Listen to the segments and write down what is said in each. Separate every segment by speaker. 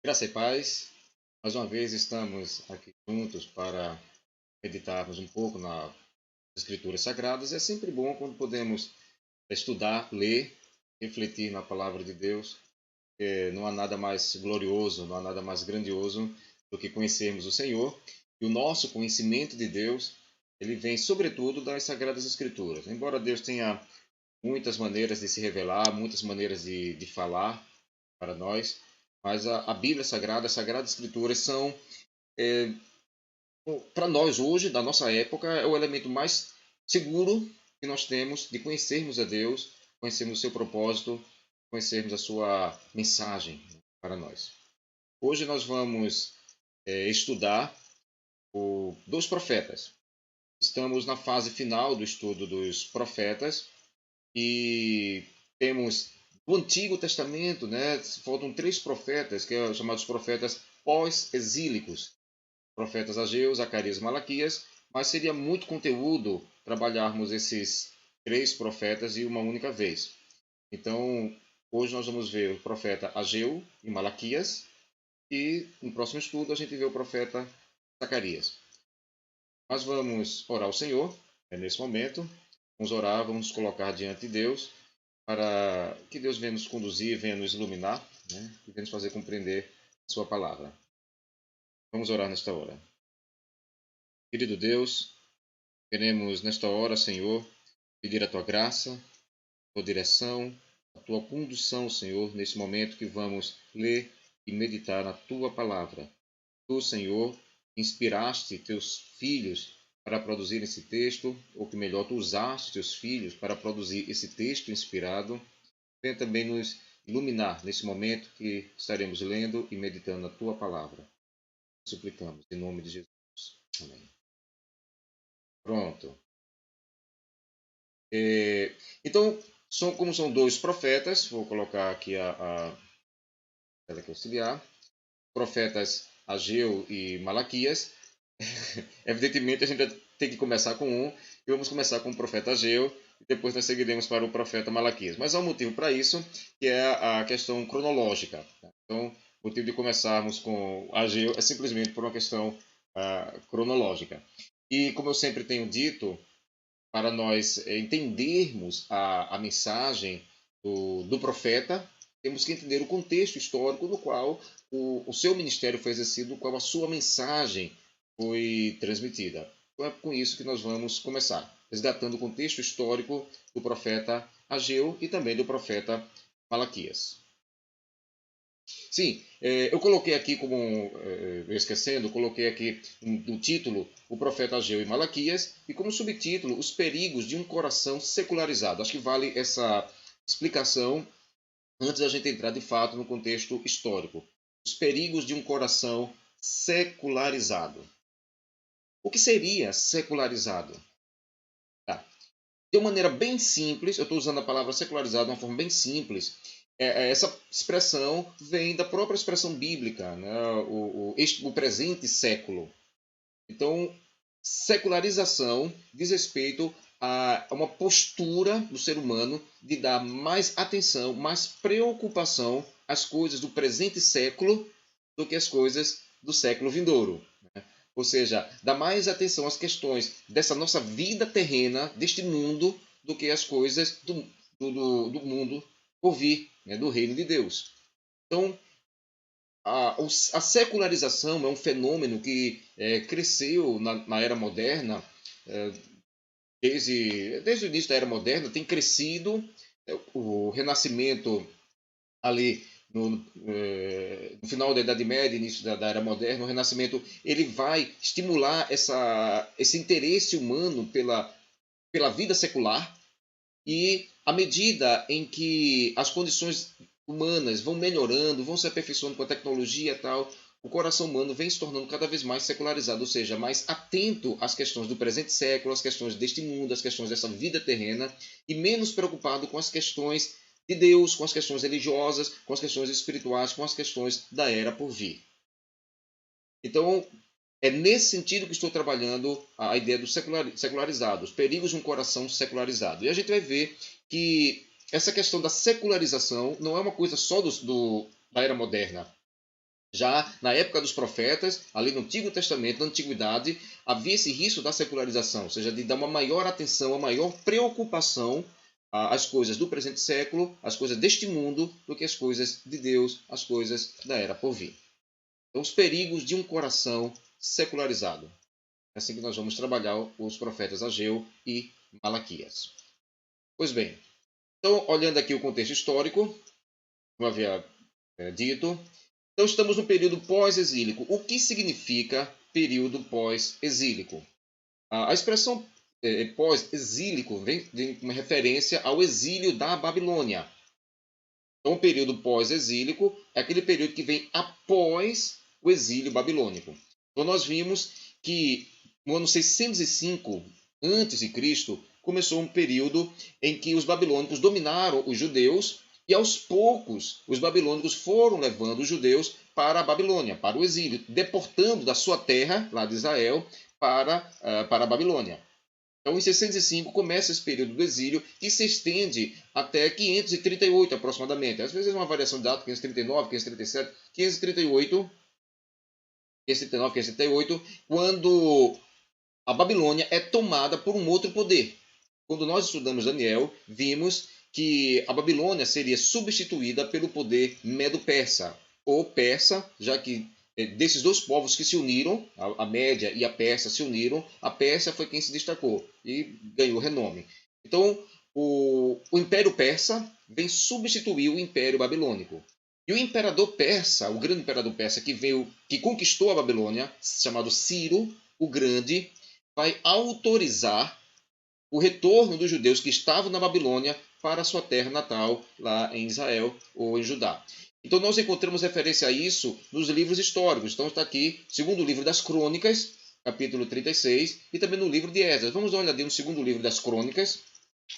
Speaker 1: Graça e paz. Mais uma vez estamos aqui juntos para meditarmos um pouco nas Escrituras Sagradas. É sempre bom quando podemos estudar, ler, refletir na palavra de Deus. Não há nada mais glorioso, não há nada mais grandioso do que conhecermos o Senhor. E o nosso conhecimento de Deus, ele vem sobretudo das Sagradas Escrituras. Embora Deus tenha muitas maneiras de se revelar, muitas maneiras de falar para nós, mas a Bíblia Sagrada, as Sagradas Escrituras são, para nós hoje, da nossa época, é o elemento mais seguro que nós temos de conhecermos a Deus, conhecermos o seu propósito, conhecermos a sua mensagem para nós. Hoje nós vamos estudar dois profetas. Estamos na fase final do estudo dos profetas e temos do Antigo Testamento, né, faltam três profetas, que são chamados profetas pós-exílicos. Profetas Ageu, Zacarias e Malaquias, mas seria muito conteúdo trabalharmos esses três profetas em uma única vez. Então, hoje nós vamos ver o profeta Ageu e Malaquias, e no próximo estudo a gente vê o profeta Zacarias. Nós vamos orar ao Senhor, nesse momento. Vamos orar, vamos nos colocar diante de Deus, para que Deus venha nos conduzir, venha nos iluminar, né? E venha nos fazer compreender a sua palavra. Vamos orar nesta hora. Querido Deus, queremos nesta hora, Senhor, pedir a tua graça, a tua direção, a tua condução, Senhor, nesse momento que vamos ler e meditar na tua palavra. Tu, Senhor, inspiraste teus filhos para produzir esse texto, ou que melhor, tu usaste teus filhos para produzir esse texto inspirado. Venha também nos iluminar nesse momento que estaremos lendo e meditando na tua palavra. Suplicamos, em nome de Jesus. Amém. Pronto. Então, como são dois profetas, vou colocar aqui a tela que auxiliar, profetas Ageu e Malaquias. Evidentemente, a gente tem que começar com um, e vamos começar com o profeta Ageu, e depois nós seguiremos para o profeta Malaquias. Mas há um motivo para isso, que é a questão cronológica. Então, o motivo de começarmos com Ageu é simplesmente por uma questão cronológica. E como eu sempre tenho dito, para nós entendermos a mensagem do profeta, temos que entender o contexto histórico no qual o seu ministério foi exercido, no qual a sua mensagem foi transmitida. Então é com isso que nós vamos começar, resgatando o contexto histórico do profeta Ageu e também do profeta Malaquias. Sim, eu coloquei aqui como, esquecendo, coloquei aqui no título o profeta Ageu e Malaquias e como subtítulo os perigos de um coração secularizado. Acho que vale essa explicação antes da gente entrar de fato no contexto histórico. Os perigos de um coração secularizado. O que seria secularizado? Tá. De uma maneira bem simples, eu estou usando a palavra secularizado de uma forma bem simples. Essa expressão vem da própria expressão bíblica, né? o presente século. Então, secularização diz respeito a uma postura do ser humano de dar mais atenção, mais preocupação às coisas do presente século do que às coisas do século vindouro. Né? Ou seja, dar mais atenção às questões dessa nossa vida terrena, deste mundo, do que às coisas do mundo por vir, né, do reino de Deus. Então, a secularização é um fenômeno que cresceu na era moderna, desde o início da era moderna, tem crescido. O Renascimento, ali no final da Idade Média, início da Era Moderna, o Renascimento ele vai estimular esse interesse humano pela vida secular, e à medida em que as condições humanas vão melhorando, vão se aperfeiçoando com a tecnologia e tal, o coração humano vem se tornando cada vez mais secularizado, ou seja, mais atento às questões do presente século, às questões deste mundo, às questões dessa vida terrena, e menos preocupado com as questões de Deus, com as questões religiosas, com as questões espirituais, com as questões da era por vir. Então, é nesse sentido que estou trabalhando a ideia do secularizado, os perigos de um coração secularizado. E a gente vai ver que essa questão da secularização não é uma coisa só da era moderna. Já na época dos profetas, ali no Antigo Testamento, na Antiguidade, havia esse risco da secularização, ou seja, de dar uma maior atenção, uma maior preocupação às coisas do presente século, às coisas deste mundo, do que as coisas de Deus, as coisas da era por vir. Então, os perigos de um coração secularizado. É assim que nós vamos trabalhar os profetas Ageu e Malaquias. Pois bem, então, olhando aqui o contexto histórico, como havia dito, então estamos no período pós-exílico. O que significa período pós-exílico? A expressão pós-exílico vem uma referência ao exílio da Babilônia. Então, o período pós-exílico é aquele período que vem após o exílio babilônico. Então, nós vimos que no ano 605 a.C., começou um período em que os babilônicos dominaram os judeus e, aos poucos, os babilônicos foram levando os judeus para a Babilônia, para o exílio, deportando da sua terra, lá de Israel, para a Babilônia. Então, em 605 começa esse período do exílio, que se estende até 538 aproximadamente. Às vezes é uma variação de data, 539, 537, 538, 539, 538, quando a Babilônia é tomada por um outro poder. Quando nós estudamos Daniel, vimos que a Babilônia seria substituída pelo poder medo-persa, ou persa, já que desses dois povos que se uniram, a Média e a Pérsia se uniram, a Pérsia foi quem se destacou e ganhou renome. Então, o Império Persa vem substituir o Império Babilônico. E o imperador persa, o grande imperador persa que conquistou a Babilônia, chamado Ciro o Grande, vai autorizar o retorno dos judeus que estavam na Babilônia para a sua terra natal, lá em Israel ou em Judá. Então nós encontramos referência a isso nos livros históricos. Então está aqui, segundo livro das Crônicas, capítulo 36, e também no livro de Esdras. Vamos dar uma olhadinha no segundo livro das Crônicas.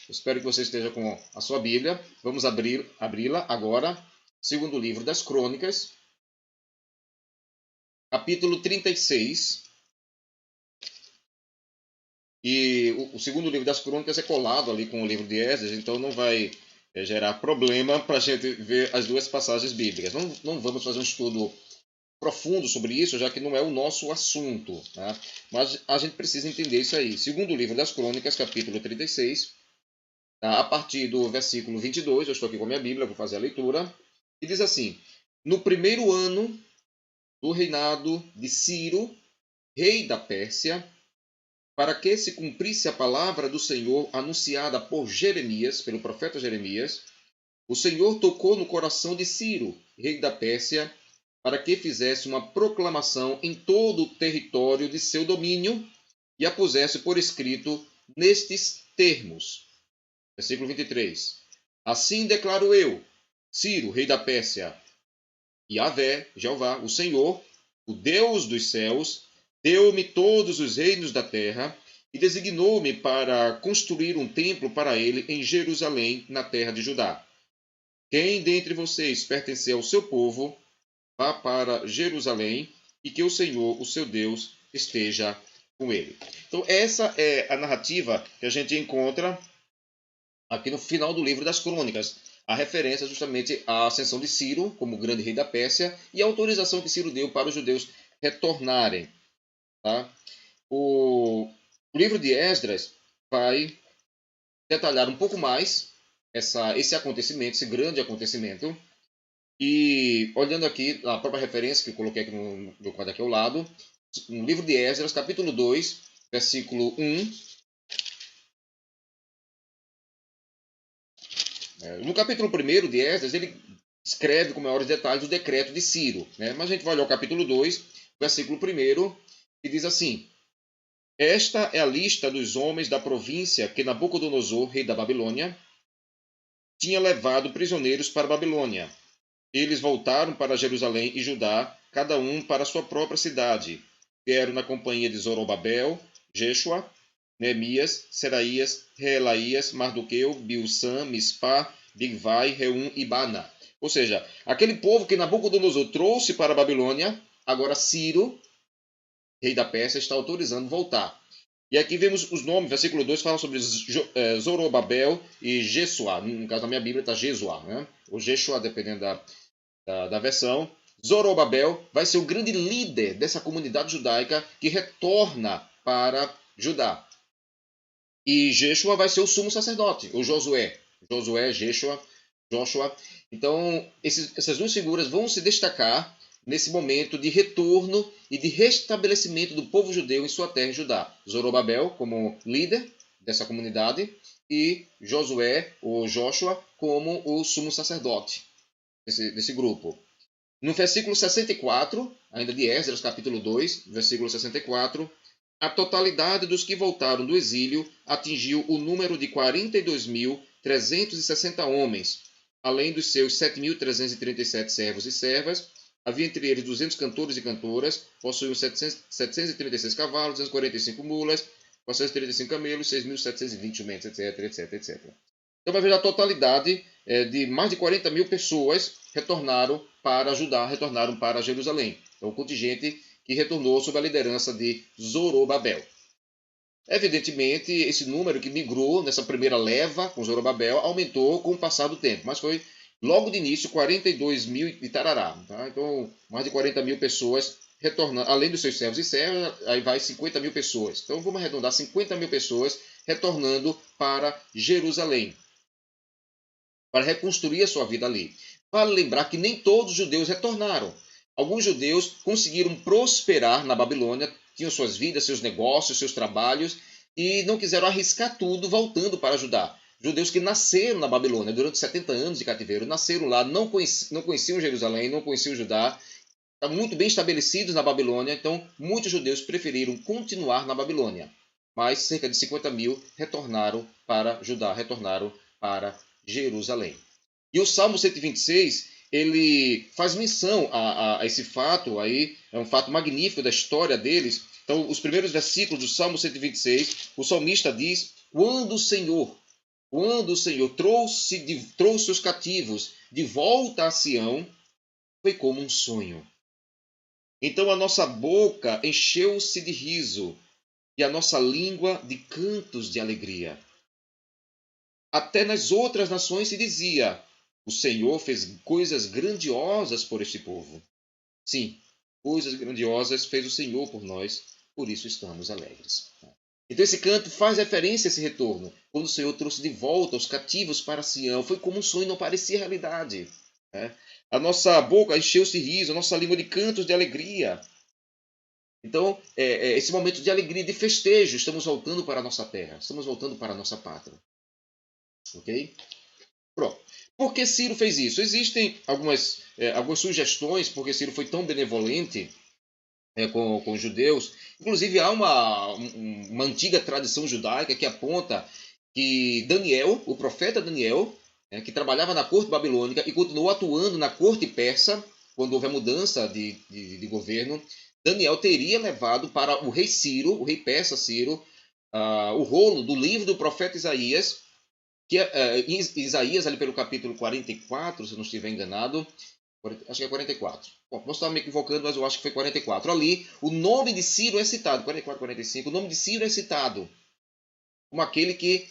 Speaker 1: Espero que você esteja com a sua Bíblia. Vamos abri-la agora. Segundo livro das Crônicas, capítulo 36. E o segundo livro das Crônicas é colado ali com o livro de Esdras, então não vai gerar problema para a gente ver as duas passagens bíblicas. Não vamos fazer um estudo profundo sobre isso, já que não é o nosso assunto. Tá? Mas a gente precisa entender isso aí. Segundo livro das Crônicas, capítulo 36, tá? A partir do versículo 22, eu estou aqui com a minha Bíblia, vou fazer a leitura, e diz assim: No primeiro ano do reinado de Ciro, rei da Pérsia, para que se cumprisse a palavra do Senhor anunciada por Jeremias, pelo profeta Jeremias, o Senhor tocou no coração de Ciro, rei da Pérsia, para que fizesse uma proclamação em todo o território de seu domínio e a pusesse por escrito nestes termos. Versículo 23. Assim declaro eu, Ciro, rei da Pérsia, Yahvé, Jeová, o Senhor, o Deus dos céus, deu-me todos os reinos da terra e designou-me para construir um templo para ele em Jerusalém, na terra de Judá. Quem dentre vocês pertencer ao seu povo, vá para Jerusalém e que o Senhor, o seu Deus, esteja com ele. Então, essa é a narrativa que a gente encontra aqui no final do livro das Crônicas. A referência justamente à ascensão de Ciro como grande rei da Pérsia e a autorização que Ciro deu para os judeus retornarem. Tá? O livro de Esdras vai detalhar um pouco mais esse acontecimento, esse grande acontecimento. E olhando aqui a própria referência que eu coloquei aqui no meu quadro aqui ao lado, no livro de Esdras, capítulo 2, versículo 1. No capítulo 1 de Esdras, ele escreve com maiores detalhes o decreto de Ciro. Né? Mas a gente vai olhar o capítulo 2, versículo 1, que diz assim: Esta é a lista dos homens da província que Nabucodonosor, rei da Babilônia, tinha levado prisioneiros para a Babilônia. Eles voltaram para Jerusalém e Judá, cada um para sua própria cidade. Vieram na companhia de Zorobabel, Jeshua, Neemias, Seraías, Reelaías, Mardoqueu, Bilsã, Mispá, Bigvai, Reum e Bana. Ou seja, aquele povo que Nabucodonosor trouxe para a Babilônia, agora Ciro, rei da Pérsia, está autorizando voltar. E aqui vemos os nomes, versículo 2 fala sobre Zorobabel e Jesua. No caso da minha Bíblia está Jesua, né? Ou Jeshua, dependendo da versão. Zorobabel vai ser o grande líder dessa comunidade judaica que retorna para Judá. E Jeshua vai ser o sumo sacerdote, o Josué. Josué, Joshua. Então, essas duas figuras vão se destacar nesse momento de retorno e de restabelecimento do povo judeu em sua terra, Judá. Zorobabel como líder dessa comunidade e Josué, ou Joshua, como o sumo sacerdote desse grupo. No versículo 64, ainda de Esdras, capítulo 2, versículo 64, a totalidade dos que voltaram do exílio atingiu o número de 42.360 homens, além dos seus 7.337 servos e servas. Havia entre eles 200 cantores e cantoras, possuíam 736 cavalos, 245 mulas, 435 camelos, 6.720 jumentos, etc, etc, etc. Então, vai ver a totalidade de mais de 40 mil pessoas retornaram para Judá, retornaram para Jerusalém. Então, o contingente que retornou sob a liderança de Zorobabel. Evidentemente, esse número que migrou nessa primeira leva com Zorobabel aumentou com o passar do tempo, mas foi logo de início 42 mil e tarará. Tá? Então, mais de 40 mil pessoas retornando, além dos seus servos e servas, aí vai 50 mil pessoas. Então, vamos arredondar 50 mil pessoas retornando para Jerusalém, para reconstruir a sua vida ali. Vale lembrar que nem todos os judeus retornaram. Alguns judeus conseguiram prosperar na Babilônia, tinham suas vidas, seus negócios, seus trabalhos, e não quiseram arriscar tudo voltando para Judá. Judeus que nasceram na Babilônia durante 70 anos de cativeiro, nasceram lá, não conheciam Jerusalém, não conheciam Judá, estavam muito bem estabelecidos na Babilônia, então muitos judeus preferiram continuar na Babilônia. Mas cerca de 50 mil retornaram para Judá, retornaram para Jerusalém. E o Salmo 126, ele faz menção a esse fato aí, é um fato magnífico da história deles. Então, os primeiros versículos do Salmo 126, o salmista diz: quando o Senhor trouxe os cativos de volta a Sião, foi como um sonho. Então a nossa boca encheu-se de riso e a nossa língua de cantos de alegria. Até nas outras nações se dizia: o Senhor fez coisas grandiosas por este povo. Sim, coisas grandiosas fez o Senhor por nós, por isso estamos alegres. Então esse canto faz referência a esse retorno. Quando o Senhor trouxe de volta os cativos para Sião, foi como um sonho, não parecia realidade. A nossa boca encheu-se de riso, a nossa língua de cantos de alegria. Então, esse momento de alegria, de festejo, estamos voltando para a nossa terra, estamos voltando para a nossa pátria. Ok? Pronto. Por que Ciro fez isso? Existem algumas sugestões porque Ciro foi tão benevolente com os judeus. Inclusive, há uma antiga tradição judaica que aponta que Daniel, o profeta Daniel, que trabalhava na corte babilônica e continuou atuando na corte persa, quando houve a mudança de governo, Daniel teria levado para o rei Ciro, o rei persa Ciro, o rolo do livro do profeta Isaías, que Isaías, ali pelo capítulo 44, se eu não estiver enganado, acho que é 44. Bom, posso estar me equivocando, mas eu acho que foi 44. Ali, o nome de Ciro é citado, 44, 45, o nome de Ciro é citado como aquele que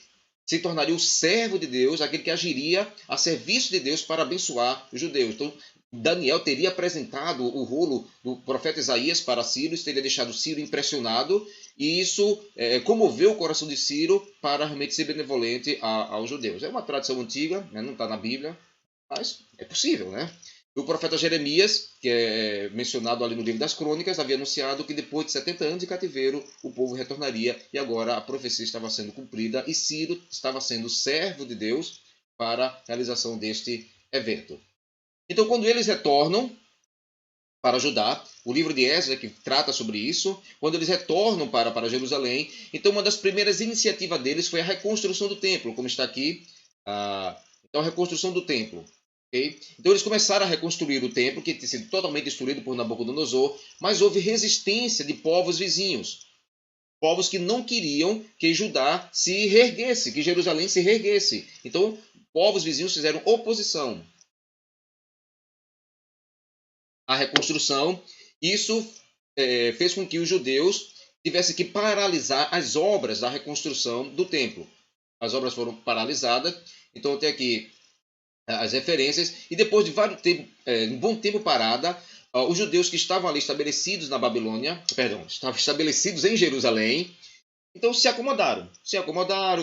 Speaker 1: se tornaria o servo de Deus, aquele que agiria a serviço de Deus para abençoar os judeus. Então, Daniel teria apresentado o rolo do profeta Isaías para Ciro, isso teria deixado Ciro impressionado, e isso comoveu o coração de Ciro para realmente ser benevolente aos judeus. É uma tradição antiga, não está na Bíblia, mas é possível, né? O profeta Jeremias, que é mencionado ali no livro das Crônicas, havia anunciado que depois de 70 anos de cativeiro, o povo retornaria, e agora a profecia estava sendo cumprida, e Ciro estava sendo servo de Deus para a realização deste evento. Então, quando eles retornam para Judá, o livro de Esdras que trata sobre isso, quando eles retornam para Jerusalém, então uma das primeiras iniciativas deles foi a reconstrução do templo, como está aqui, então a reconstrução do templo. Okay? Então eles começaram a reconstruir o templo, que tinha sido totalmente destruído por Nabucodonosor, mas houve resistência de povos vizinhos. Povos que não queriam que Judá se reerguesse, que Jerusalém se reerguesse. Então, povos vizinhos fizeram oposição à reconstrução. Isso fez com que os judeus tivessem que paralisar as obras da reconstrução do templo. As obras foram paralisadas. Então, tem aqui as referências, e depois de um bom tempo parada, os judeus que estavam ali estabelecidos na Babilônia, perdão, estavam estabelecidos em Jerusalém, então se acomodaram,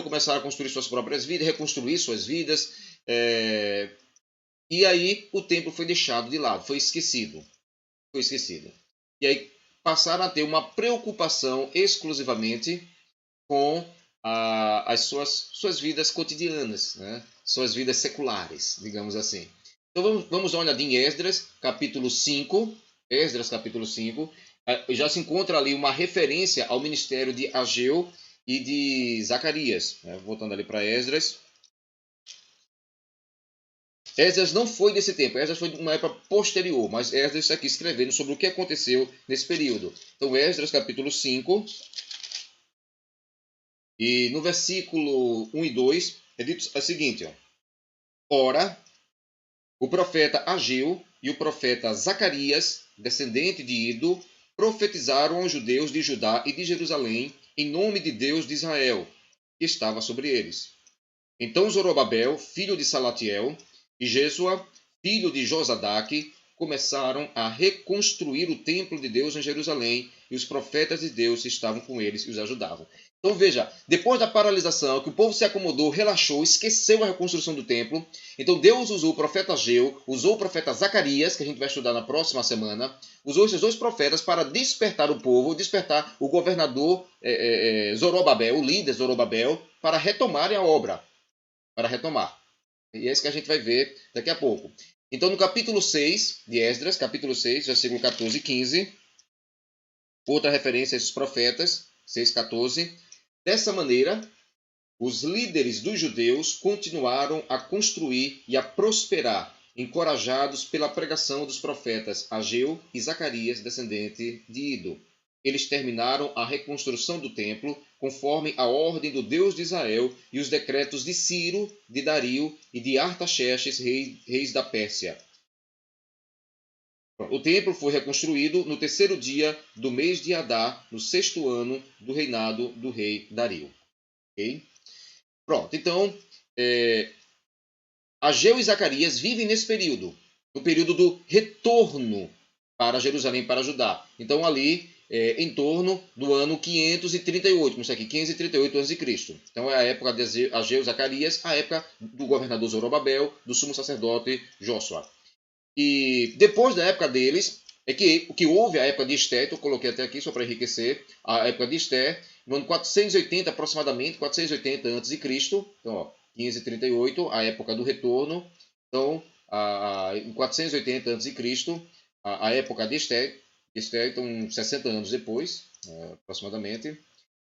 Speaker 1: começaram a construir suas próprias vidas, reconstruir suas vidas, e aí o templo foi deixado de lado, foi esquecido. E aí passaram a ter uma preocupação exclusivamente com as suas vidas cotidianas, né? Suas vidas seculares, digamos assim. Então vamos dar uma olhadinha em Esdras, capítulo 5. Esdras, capítulo 5. Já se encontra ali uma referência ao ministério de Ageu e de Zacarias. Né? Voltando ali para Esdras. Esdras não foi desse tempo, Esdras foi de uma época posterior, mas Esdras está aqui escrevendo sobre o que aconteceu nesse período. Então, Esdras, capítulo 5, e no versículo 1 e 2, é dito o seguinte, ó. Ora, o profeta Ageu e o profeta Zacarias, descendente de Ido, profetizaram aos judeus de Judá e de Jerusalém, em nome de Deus de Israel, que estava sobre eles. Então Zorobabel, filho de Salatiel, e Jesua, filho de Josadaque, começaram a reconstruir o templo de Deus em Jerusalém, e os profetas de Deus estavam com eles e os ajudavam. Então veja, depois da paralisação, que o povo se acomodou, relaxou, esqueceu a reconstrução do templo, então Deus usou o profeta Ageu, usou o profeta Zacarias, que a gente vai estudar na próxima semana, usou esses dois profetas para despertar o povo, despertar o governador Zorobabel, o líder Zorobabel, para retomarem a obra. Para retomar. E é isso que a gente vai ver daqui a pouco. Então, no capítulo 6 de Esdras, capítulo 6, versículo 14 e 15, outra referência a esses profetas, 6,14. Dessa maneira, os líderes dos judeus continuaram a construir e a prosperar, encorajados pela pregação dos profetas Ageu e Zacarias, descendente de Ido. Eles terminaram a reconstrução do templo conforme a ordem do Deus de Israel e os decretos de Ciro, de Dario e de Artaxerxes, reis da Pérsia. O templo foi reconstruído no terceiro dia do mês de Adar, no 6º ano do reinado do rei Dario. Okay? Pronto, então, Ageu e Zacarias vivem nesse período, no período do retorno para Jerusalém, para Judá. Então, ali, em torno do ano 538, isso aqui, 538 a.C. Então, é a época de Ageu e Zacarias, a época do governador Zorobabel, do sumo sacerdote Jósua. E depois da época deles, o que houve a época de Esté, eu coloquei até aqui só para enriquecer, a época de Esté, no ano 480 aproximadamente, 480 a.C., então, ó, 1538, a época do retorno. Então, em 480 a.C., a época de Esté, então 60 anos depois, aproximadamente.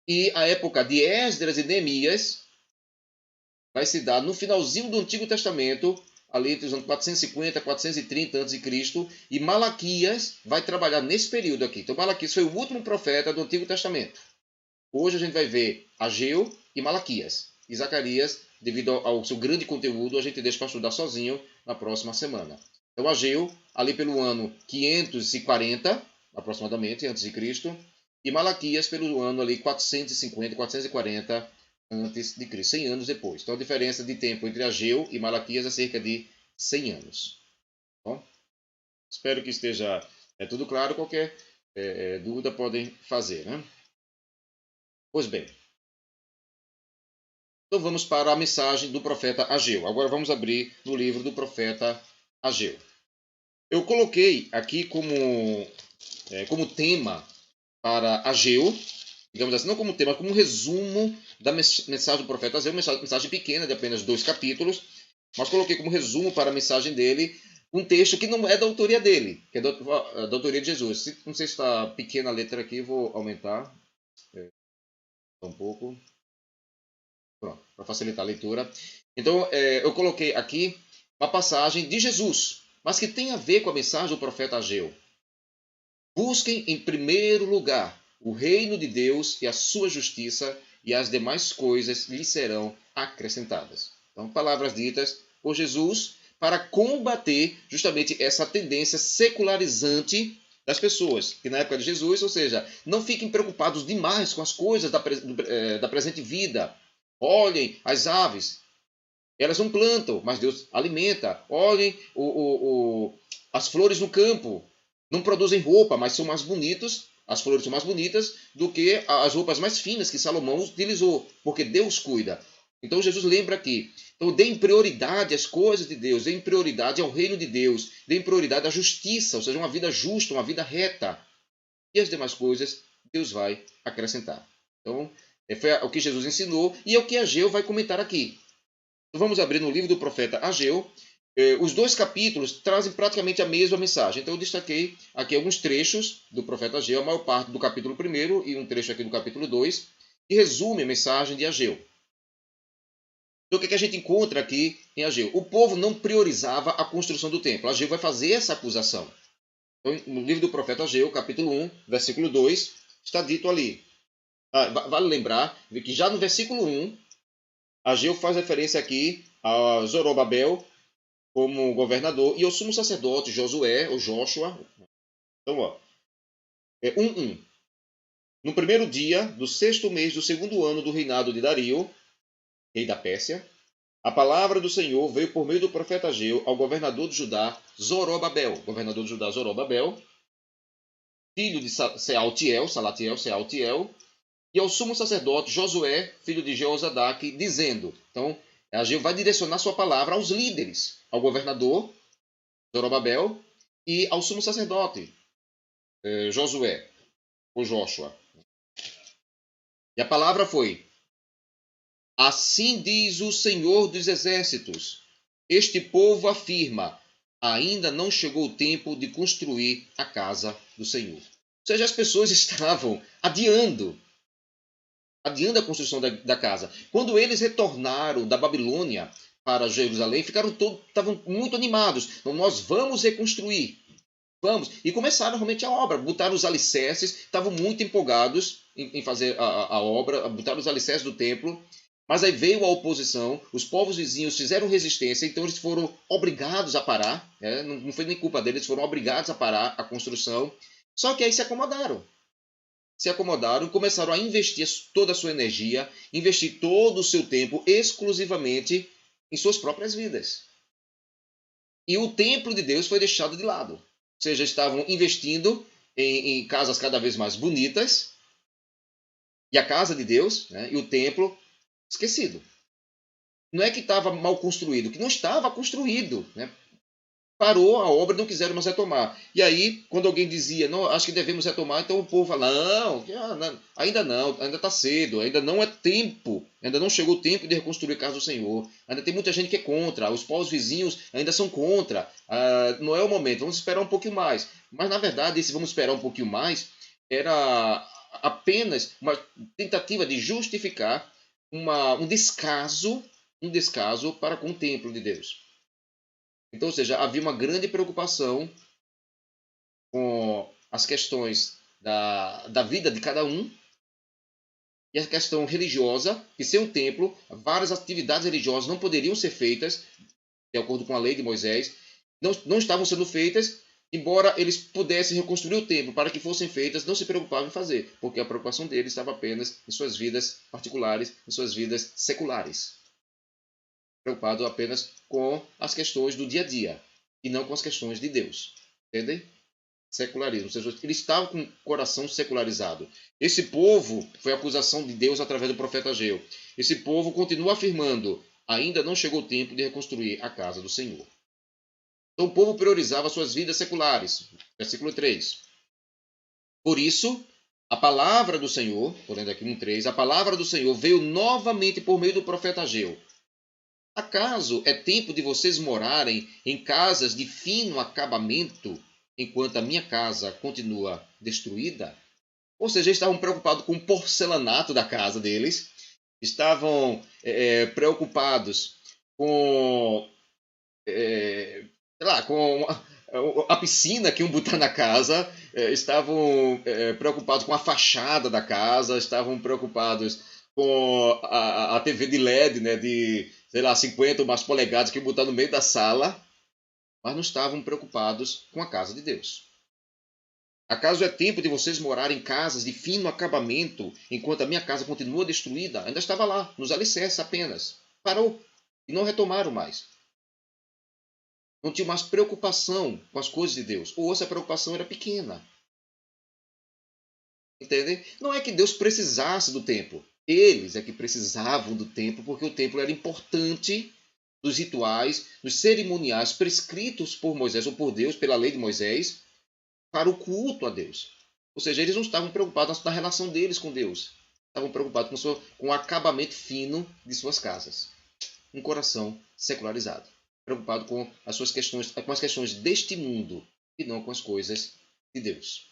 Speaker 1: E a época de Esdras e Neemias vai se dar no finalzinho do Antigo Testamento, ali entre os anos 450 e 430 a.C., e Malaquias vai trabalhar nesse período aqui. Então, Malaquias foi o último profeta do Antigo Testamento. Hoje a gente vai ver Ageu e Malaquias. E Zacarias, devido ao seu grande conteúdo, a gente deixa para estudar sozinho na próxima semana. Então, Ageu, ali pelo ano 540, aproximadamente, antes de Cristo, e Malaquias pelo ano ali 450, 440 antes de Cristo, 100 anos depois. Então, a diferença de tempo entre Ageu e Malaquias é cerca de 100 anos. Bom, espero que esteja tudo claro. Qualquer dúvida podem fazer, né? Pois bem, então vamos para a mensagem do profeta Ageu. Agora vamos abrir no livro do profeta Ageu. Eu coloquei aqui como tema para Ageu, digamos assim, não como tema, mas como um resumo da mensagem do profeta Ageu, uma mensagem pequena de apenas 2 capítulos, mas coloquei como resumo para a mensagem dele um texto que não é da autoria dele, que é da autoria de Jesus. Não sei se está pequena a letra aqui, vou aumentar um pouco. Pronto, para facilitar a leitura. Então, eu coloquei aqui uma passagem de Jesus, mas que tem a ver com a mensagem do profeta Ageu. Busquem em primeiro lugar o reino de Deus e a sua justiça, e as demais coisas lhes serão acrescentadas. Então, palavras ditas por Jesus para combater justamente essa tendência secularizante das pessoas, que na época de Jesus, ou seja, não fiquem preocupados demais com as coisas da presente vida. Olhem as aves, elas não plantam, mas Deus alimenta. Olhem as flores no campo, Não produzem roupa, mas são mais bonitos, as flores são mais bonitas do que as roupas mais finas que Salomão utilizou, porque Deus cuida. Então Jesus lembra aqui. Então deem prioridade às coisas de Deus, deem prioridade ao reino de Deus, deem prioridade à justiça, ou seja, uma vida justa, uma vida reta. E as demais coisas Deus vai acrescentar. Então, foi o que Jesus ensinou e é o que Ageu vai comentar aqui. Então, vamos abrir no livro do profeta Ageu. Os dois capítulos trazem praticamente a mesma mensagem. Então eu destaquei aqui alguns trechos do profeta Ageu, a maior parte do capítulo 1 e um trecho aqui do capítulo 2, que resume a mensagem de Ageu. Então o que a gente encontra aqui em Ageu? O povo não priorizava a construção do templo. Ageu vai fazer essa acusação. Então, no livro do profeta Ageu, capítulo 1, versículo 2, está dito ali. Vale lembrar que já no versículo 1, Ageu faz referência aqui a Zorobabel como governador e ao sumo sacerdote Josué, ou Joshua. Então, 1:1. No primeiro dia do 6º mês do 2º ano do reinado de Dario, rei da Pérsia, a palavra do Senhor veio por meio do profeta Ageu ao governador de Judá, Zorobabel. Governador de Judá, Zorobabel, filho de Salatiel, e ao sumo sacerdote Josué, filho de Jeozadaque, dizendo. Então, Ageu vai direcionar sua palavra aos líderes, ao governador Zorobabel e ao sumo sacerdote Josué, ou Joshua. E a palavra foi: assim diz o Senhor dos Exércitos, este povo afirma, ainda não chegou o tempo de construir a casa do Senhor. Ou seja, as pessoas estavam adiando a construção da casa. Quando eles retornaram da Babilônia para Jerusalém, estavam muito animados. Então, nós vamos reconstruir. Vamos. E começaram realmente a obra, botaram os alicerces, estavam muito empolgados em fazer a obra, botaram os alicerces do templo. Mas aí veio a oposição, os povos vizinhos fizeram resistência, então eles foram obrigados a parar. Não foi nem culpa deles, eles foram obrigados a parar a construção. Só que aí se acomodaram e começaram a investir toda a sua energia, investir todo o seu tempo exclusivamente em suas próprias vidas. E o templo de Deus foi deixado de lado. Ou seja, estavam investindo em casas cada vez mais bonitas, e a casa de Deus, e o templo esquecido. Não é que estava mal construído, que não estava construído. Parou a obra e não quiseram mais retomar. E aí, quando alguém dizia, não, acho que devemos retomar, então o povo fala, não, ainda está cedo, ainda não é tempo, ainda não chegou o tempo de reconstruir a casa do Senhor. Ainda tem muita gente que é contra, os povos vizinhos ainda são contra, não é o momento, vamos esperar um pouquinho mais. Mas, na verdade, esse vamos esperar um pouquinho mais era apenas uma tentativa de justificar um descaso para com o templo de Deus. Então, ou seja, havia uma grande preocupação com as questões da vida de cada um e a questão religiosa, que sem o templo, várias atividades religiosas não poderiam ser feitas, de acordo com a lei de Moisés, não estavam sendo feitas, embora eles pudessem reconstruir o templo para que fossem feitas, não se preocupavam em fazer, porque a preocupação deles estava apenas em suas vidas particulares, em suas vidas seculares. Preocupado apenas com as questões do dia a dia e não com as questões de Deus. Entendem? Secularismo. Ou seja, eles estavam com o coração secularizado. Esse povo, foi a acusação de Deus através do profeta Ageu. Esse povo continua afirmando, ainda não chegou o tempo de reconstruir a casa do Senhor. Então o povo priorizava suas vidas seculares. Versículo 3. Por isso, a palavra do Senhor, estou lendo aqui no 3, a palavra do Senhor veio novamente por meio do profeta Ageu. Acaso é tempo de vocês morarem em casas de fino acabamento, enquanto a minha casa continua destruída? Ou seja, eles estavam preocupados com o porcelanato da casa deles, estavam preocupados com, com a piscina que iam botar na casa, estavam preocupados com a fachada da casa, estavam preocupados com a TV de LED, de 50 ou mais polegadas que iam botar no meio da sala, mas não estavam preocupados com a casa de Deus. Acaso é tempo de vocês morarem em casas de fino acabamento, enquanto a minha casa continua destruída? Ainda estava lá, nos alicerces apenas. Parou. E não retomaram mais. Não tinham mais preocupação com as coisas de Deus. Ou essa preocupação era pequena. Entendem? Não é que Deus precisasse do templo. Eles é que precisavam do templo, porque o templo era importante dos rituais, dos cerimoniais prescritos por Moisés ou por Deus, pela lei de Moisés, para o culto a Deus. Ou seja, eles não estavam preocupados na relação deles com Deus. Estavam preocupados com o acabamento fino de suas casas. Um coração secularizado. Preocupado com com as questões deste mundo e não com as coisas de Deus.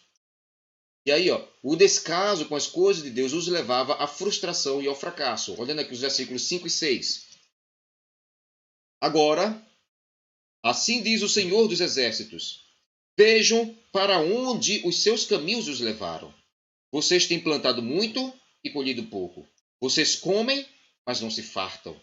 Speaker 1: E aí, o descaso com as coisas de Deus os levava à frustração e ao fracasso. Olhando aqui os versículos 5 e 6. Agora, assim diz o Senhor dos Exércitos: vejam para onde os seus caminhos os levaram. Vocês têm plantado muito e colhido pouco. Vocês comem, mas não se fartam.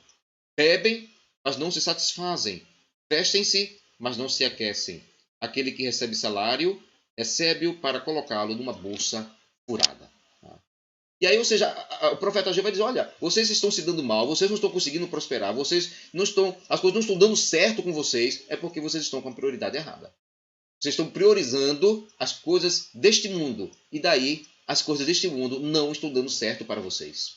Speaker 1: Bebem, mas não se satisfazem. Vestem-se, mas não se aquecem. Aquele que recebe salário, recebe-o para colocá-lo numa bolsa furada. E aí, ou seja, o profeta Ageu vai dizer, olha, vocês estão se dando mal, vocês não estão conseguindo prosperar, as coisas não estão dando certo com vocês, é porque vocês estão com a prioridade errada. Vocês estão priorizando as coisas deste mundo. E daí, as coisas deste mundo não estão dando certo para vocês.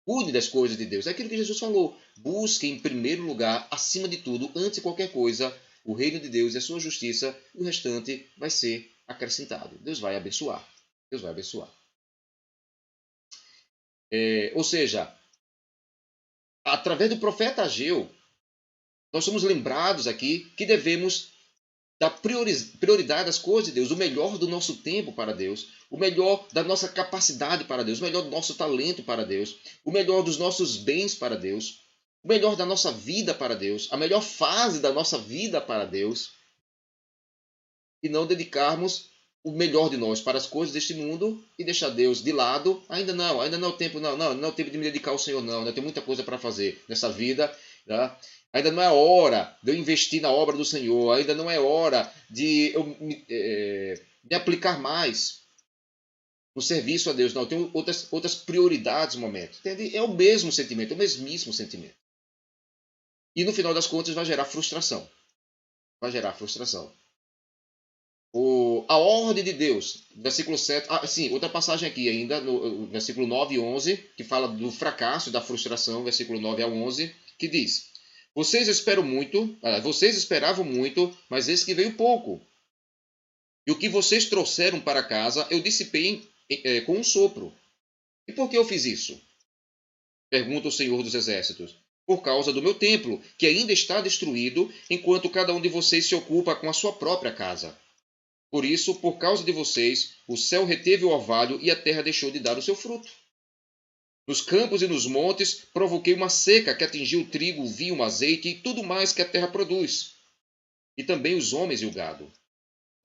Speaker 1: Cuide das coisas de Deus. É aquilo que Jesus falou. Busque em primeiro lugar, acima de tudo, antes de qualquer coisa, o reino de Deus e a sua justiça. E o restante vai ser acrescentado. Deus vai abençoar. Deus vai abençoar. Ou seja, através do profeta Ageu, nós somos lembrados aqui que devemos dar prioridade às coisas de Deus, o melhor do nosso tempo para Deus, o melhor da nossa capacidade para Deus, o melhor do nosso talento para Deus, o melhor dos nossos bens para Deus, o melhor da nossa vida para Deus, a melhor fase da nossa vida para Deus, e não dedicarmos o melhor de nós para as coisas deste mundo e deixar Deus de lado. Ainda não é o tempo, não é o tempo de me dedicar ao Senhor, não. Ainda tem muita coisa para fazer nessa vida. Tá? Ainda não é hora de eu investir na obra do Senhor. Ainda não é hora de eu me aplicar mais no serviço a Deus. Não, eu tenho outras prioridades no momento. Entende? É o mesmo sentimento, é o mesmíssimo sentimento. E no final das contas vai gerar frustração. Vai gerar frustração. A ordem de Deus, versículo 7. Sim, outra passagem aqui ainda, no versículo 9 e 11, que fala do fracasso e da frustração, versículo 9 ao 11, que diz: vocês esperavam muito, mas eis que veio pouco. E o que vocês trouxeram para casa, eu dissipei com um sopro. E por que eu fiz isso? Pergunta o Senhor dos Exércitos. Por causa do meu templo, que ainda está destruído, enquanto cada um de vocês se ocupa com a sua própria casa. Por isso, por causa de vocês, o céu reteve o orvalho e a terra deixou de dar o seu fruto. Nos campos e nos montes provoquei uma seca que atingiu o trigo, o vinho, o azeite e tudo mais que a terra produz. E também os homens e o gado.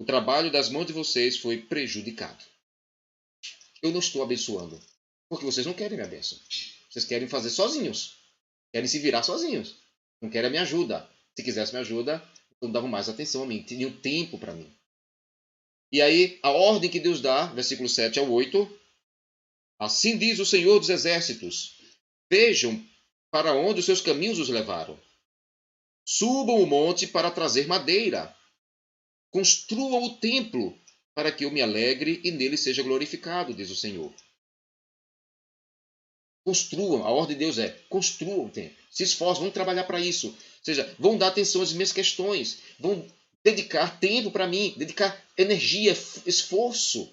Speaker 1: O trabalho das mãos de vocês foi prejudicado. Eu não estou abençoando, porque vocês não querem minha bênção. Vocês querem fazer sozinhos. Querem se virar sozinhos. Não querem a minha ajuda. Se quisesse minha ajuda, então davam mais atenção a mim. Tinham tempo para mim. E aí, a ordem que Deus dá, versículo 7 ao 8. Assim diz o Senhor dos Exércitos: vejam para onde os seus caminhos os levaram. Subam o monte para trazer madeira. Construam o templo para que eu me alegre e nele seja glorificado, diz o Senhor. Construam, a ordem de Deus é: construam o templo. Se esforcem, vão trabalhar para isso. Ou seja, vão dar atenção às minhas questões. Vão dedicar tempo para mim, dedicar energia, esforço.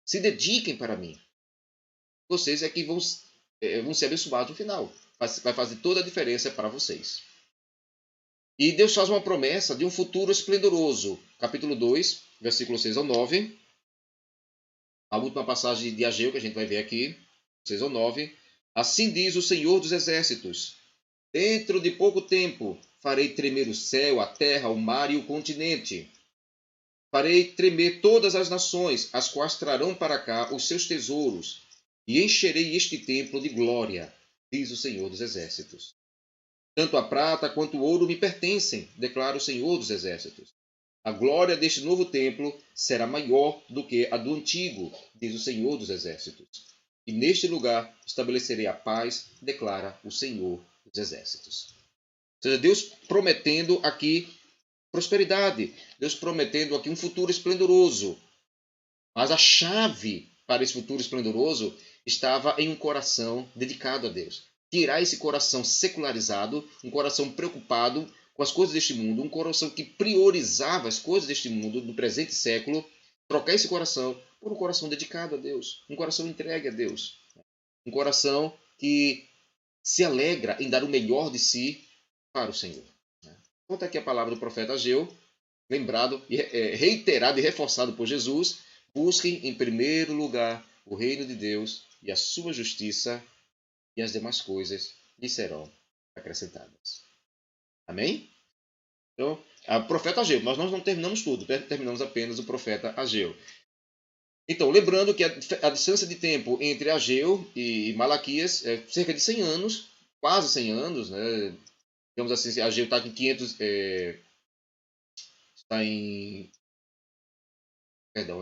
Speaker 1: Se dediquem para mim. Vocês é que vão ser abençoados no final. Vai fazer toda a diferença para vocês. E Deus faz uma promessa de um futuro esplendoroso. Capítulo 2, versículo 6 ao 9. A última passagem de Ageu que a gente vai ver aqui, 6 ao 9. Assim diz o Senhor dos Exércitos: dentro de pouco tempo farei tremer o céu, a terra, o mar e o continente. Farei tremer todas as nações, as quais trarão para cá os seus tesouros, e encherei este templo de glória, diz o Senhor dos Exércitos. Tanto a prata quanto o ouro me pertencem, declara o Senhor dos Exércitos. A glória deste novo templo será maior do que a do antigo, diz o Senhor dos Exércitos. E neste lugar estabelecerei a paz, declara o Senhor dos Exércitos. Ou seja, Deus prometendo aqui prosperidade, Deus prometendo aqui um futuro esplendoroso. Mas a chave para esse futuro esplendoroso estava em um coração dedicado a Deus. Tirar esse coração secularizado, um coração preocupado com as coisas deste mundo, um coração que priorizava as coisas deste mundo no presente século, trocar esse coração por um coração dedicado a Deus, um coração entregue a Deus, um coração que se alegra em dar o melhor de si para o Senhor. Conta aqui a palavra do profeta Ageu, lembrado, reiterado e reforçado por Jesus: busquem em primeiro lugar o reino de Deus e a sua justiça, e as demais coisas lhe serão acrescentadas. Amém? Então, o profeta Ageu, nós não terminamos tudo, terminamos apenas o profeta Ageu. Então, lembrando que a distância de tempo entre Ageu e Malaquias é cerca de 100 anos, quase 100 anos, né? Digamos assim, Ageu está em 500, está em, perdão,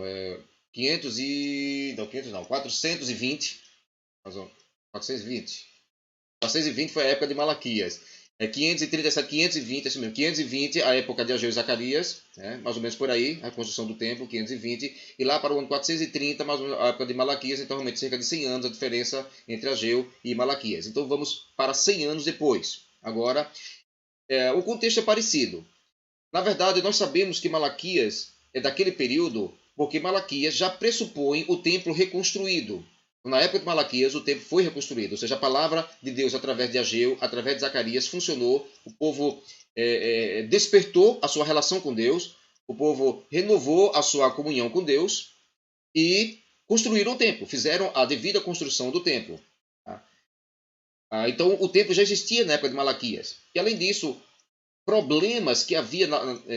Speaker 1: 500 e, não, 500 não, 420, 420. 420 foi a época de Malaquias. 537, 520, assim mesmo, 520 a época de Ageu e Zacarias, né? Mais ou menos por aí, a construção do templo, 520, e lá para o ano 430, mais ou menos, a época de Malaquias, então realmente cerca de 100 anos a diferença entre Ageu e Malaquias. Então vamos para 100 anos depois. Agora, o contexto é parecido. Na verdade, nós sabemos que Malaquias é daquele período porque Malaquias já pressupõe o templo reconstruído. Na época de Malaquias, o templo foi reconstruído, ou seja, a palavra de Deus através de Ageu, através de Zacarias, funcionou, o povo despertou a sua relação com Deus, o povo renovou a sua comunhão com Deus e construíram o templo, fizeram a devida construção do templo. Então, o templo já existia na época de Malaquias. E, além disso, problemas que havia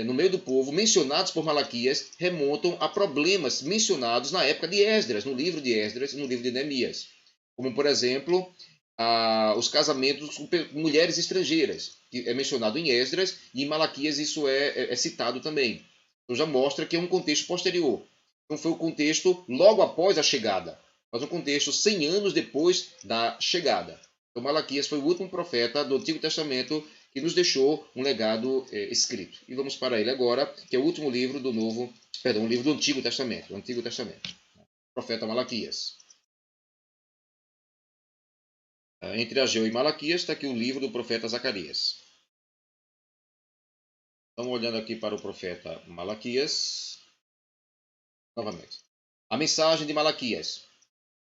Speaker 1: no meio do povo, mencionados por Malaquias, remontam a problemas mencionados na época de Esdras, no livro de Esdras e no livro de Neemias. Como, por exemplo, os casamentos com mulheres estrangeiras, que é mencionado em Esdras, e em Malaquias isso é citado também. Então já mostra que é um contexto posterior. Não foi o contexto logo após a chegada, mas um contexto 100 anos depois da chegada. Então Malaquias foi o último profeta do Antigo Testamento que nos deixou um legado escrito. E vamos para ele agora, que é o último livro do o livro do Antigo Testamento, o profeta Malaquias. Entre Ageu e Malaquias está aqui o livro do profeta Zacarias. Estamos olhando aqui para o profeta Malaquias. Novamente. A mensagem de Malaquias.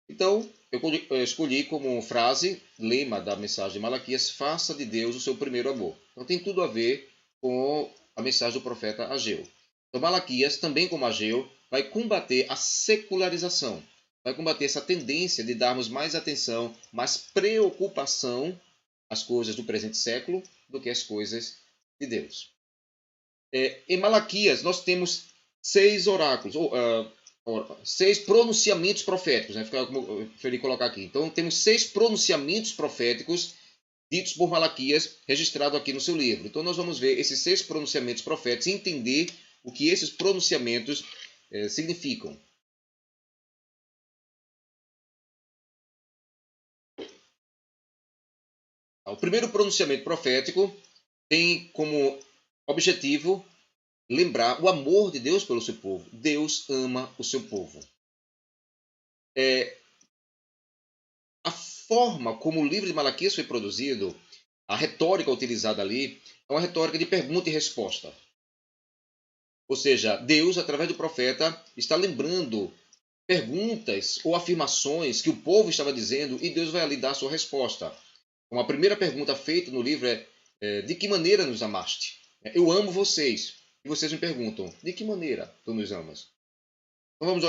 Speaker 1: Então, eu escolhi como frase, lema da mensagem de Malaquias: faça de Deus o seu primeiro amor. Então tem tudo a ver com a mensagem do profeta Ageu. Então Malaquias, também como Ageu, vai combater a secularização, vai combater essa tendência de darmos mais atenção, mais preocupação às coisas do presente século do que às coisas de Deus. Em Malaquias nós temos 6 oráculos, 6 pronunciamentos proféticos, né? Como eu preferi colocar aqui. Então temos 6 pronunciamentos proféticos ditos por Malaquias, registrado aqui no seu livro. Então nós vamos ver esses 6 pronunciamentos proféticos e entender o que esses pronunciamentos significam. O primeiro pronunciamento profético tem como objetivo lembrar o amor de Deus pelo seu povo. Deus ama o seu povo. A forma como o livro de Malaquias foi produzido, a retórica utilizada ali, é uma retórica de pergunta e resposta. Ou seja, Deus, através do profeta, está lembrando perguntas ou afirmações que o povo estava dizendo e Deus vai ali dar a sua resposta. Uma a primeira pergunta feita no livro é: de que maneira nos amaste? Eu amo vocês. E vocês me perguntam: de que maneira tu nos amas? Então vamos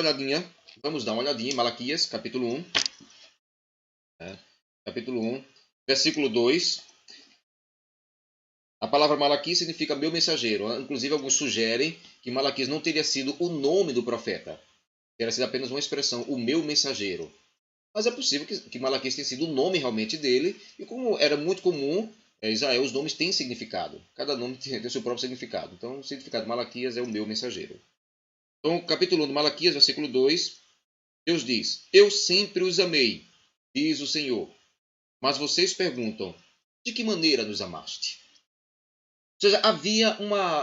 Speaker 1: dar uma olhadinha em Malaquias, capítulo 1. Capítulo 1, versículo 2. A palavra Malaquias significa meu mensageiro. Inclusive, alguns sugerem que Malaquias não teria sido o nome do profeta. Teria sido apenas uma expressão, o meu mensageiro. Mas é possível que Malaquias tenha sido o nome realmente dele. E como era muito comum, Israel, os nomes têm significado. Cada nome tem o seu próprio significado. Então, o significado de Malaquias é o meu mensageiro. Então, capítulo 1 de Malaquias, versículo 2. Deus diz: eu sempre os amei, diz o Senhor. Mas vocês perguntam: de que maneira nos amaste? seja, havia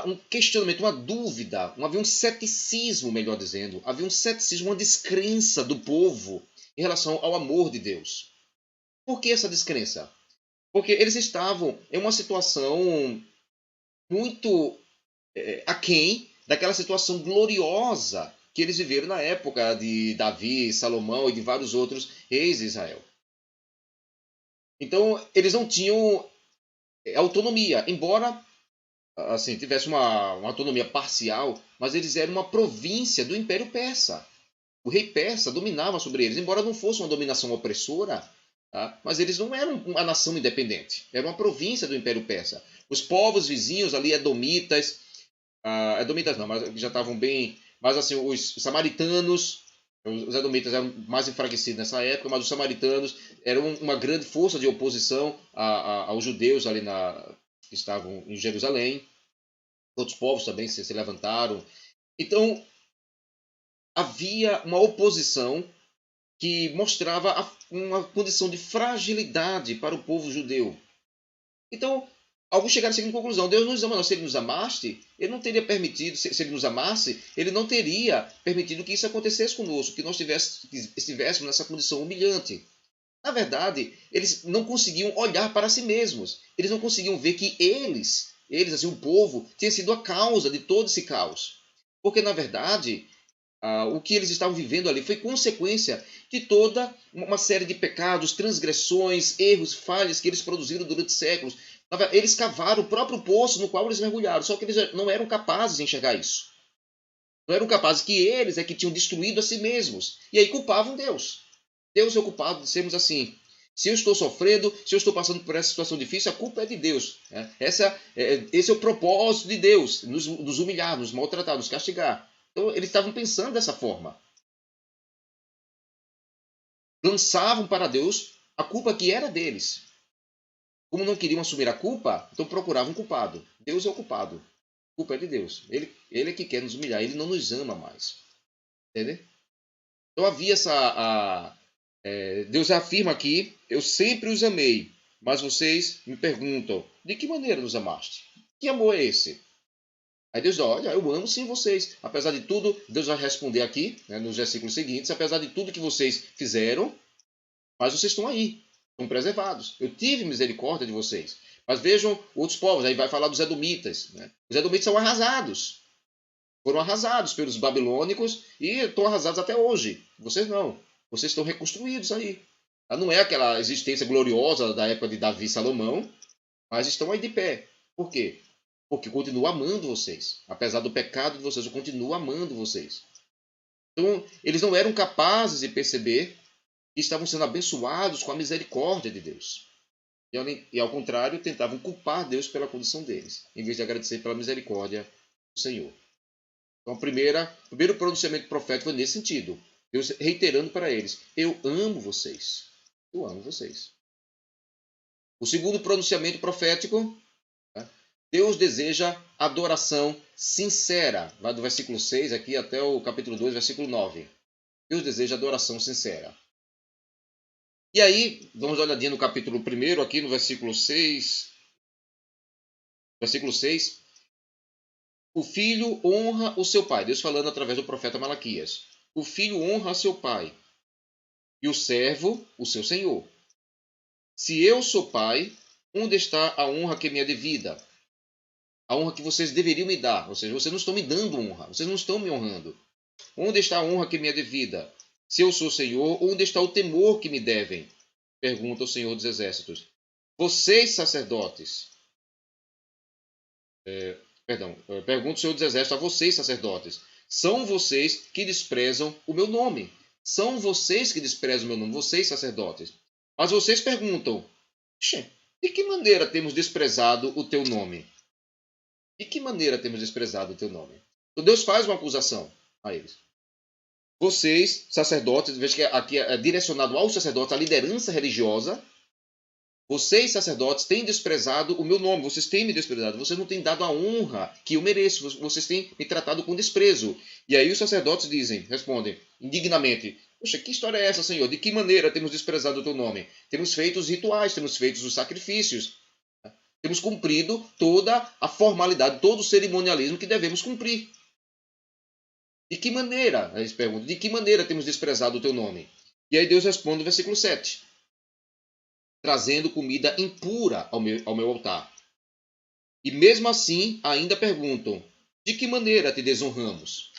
Speaker 1: um questionamento, uma dúvida, havia um ceticismo, melhor dizendo. Havia um ceticismo, uma descrença do povo em relação ao amor de Deus. Por que essa descrença? Porque eles estavam em uma situação muito aquém daquela situação gloriosa que eles viveram na época de Davi, Salomão e de vários outros reis de Israel. Então, eles não tinham autonomia, embora assim tivesse uma autonomia parcial, mas eles eram uma província do Império Persa. O rei persa dominava sobre eles, embora não fosse uma dominação opressora, tá? Mas eles não eram uma nação independente, era uma província do Império Persa. Os povos vizinhos ali, edomitas, edomitas não, mas já estavam bem, mas assim, os samaritanos, os edomitas eram mais enfraquecidos nessa época, mas os samaritanos eram uma grande força de oposição aos judeus ali que estavam em Jerusalém. Outros povos também se levantaram. Então, havia uma oposição que mostrava uma condição de fragilidade para o povo judeu. Então, alguns chegaram à seguinte conclusão: Deus nos ama, não. Se ele nos amasse, ele não teria permitido, se ele nos amasse, ele não teria permitido que isso acontecesse conosco, que nós estivéssemos nessa condição humilhante. Na verdade, eles não conseguiam olhar para si mesmos. Eles não conseguiam ver que eles assim, o povo, tinha sido a causa de todo esse caos. Porque, na verdade, o que eles estavam vivendo ali foi consequência de toda uma série de pecados, transgressões, erros, falhas que eles produziram durante séculos. Eles cavaram o próprio poço no qual eles mergulharam, só que eles não eram capazes de enxergar isso. Não eram capazes, que eles é que tinham destruído a si mesmos. E aí culpavam Deus. Deus é o culpado de sermos assim. Se eu estou sofrendo, se eu estou passando por essa situação difícil, a culpa é de Deus. Esse é o propósito de Deus, nos humilhar, nos maltratar, nos castigar. Então, eles estavam pensando dessa forma. Lançavam para Deus a culpa que era deles. Como não queriam assumir a culpa, então procuravam um culpado. Deus é o culpado. A culpa é de Deus. Ele é que quer nos humilhar. Ele não nos ama mais. Entendeu? Então havia Deus afirma aqui: eu sempre os amei. Mas vocês me perguntam: de que maneira nos amaste? Que amor é esse? Aí Deus diz: olha, eu amo sim vocês. Apesar de tudo, Deus vai responder aqui, né, nos versículos seguintes: apesar de tudo que vocês fizeram, mas vocês estão aí, estão preservados. Eu tive misericórdia de vocês. Mas vejam outros povos, aí vai falar dos edomitas. Né? Os edomitas são arrasados. Foram arrasados pelos babilônicos e estão arrasados até hoje. Vocês não. Vocês estão reconstruídos aí. Não é aquela existência gloriosa da época de Davi e Salomão, mas estão aí de pé. Por quê? Porque eu continuo amando vocês. Apesar do pecado de vocês, eu continuo amando vocês. Então, eles não eram capazes de perceber que estavam sendo abençoados com a misericórdia de Deus. E ao contrário, tentavam culpar Deus pela condição deles, em vez de agradecer pela misericórdia do Senhor. Então, o primeiro pronunciamento profético foi nesse sentido. Deus reiterando para eles: eu amo vocês. Eu amo vocês. O segundo pronunciamento profético, tá? Deus deseja adoração sincera. Vai do versículo 6 aqui até o capítulo 2, versículo 9. Deus deseja adoração sincera. E aí, vamos dar uma olhadinha no capítulo 1, aqui no versículo 6. Versículo 6. O filho honra o seu pai. Deus falando através do profeta Malaquias. O filho honra seu pai e o servo o seu senhor. Se eu sou pai, onde está a honra que me é devida? A honra que vocês deveriam me dar. Ou seja, vocês não estão me dando honra. Vocês não estão me honrando. Onde está a honra que me é devida? Se eu sou Senhor, onde está o temor que me devem? Pergunta o Senhor dos Exércitos. Vocês, sacerdotes. Pergunta o Senhor dos Exércitos a vocês, sacerdotes. São vocês que desprezam o meu nome. São vocês que desprezam o meu nome. Vocês, sacerdotes. Mas vocês perguntam: de que maneira temos desprezado o teu nome? De que maneira temos desprezado o teu nome? Então Deus faz uma acusação a eles. Vocês, sacerdotes, veja que aqui é direcionado aos sacerdotes, à liderança religiosa. Vocês, sacerdotes, têm desprezado o meu nome. Vocês têm me desprezado. Vocês não têm dado a honra que eu mereço. Vocês têm me tratado com desprezo. E aí os sacerdotes respondem indignamente: poxa, que história é essa, Senhor? De que maneira temos desprezado o teu nome? Temos feito os rituais, temos feito os sacrifícios. Temos cumprido toda a formalidade, todo o cerimonialismo que devemos cumprir. De que maneira? Eles perguntam, de que maneira temos desprezado o teu nome? E aí Deus responde no versículo 7. Trazendo comida impura ao meu altar. E mesmo assim, ainda perguntam, de que maneira te desonramos?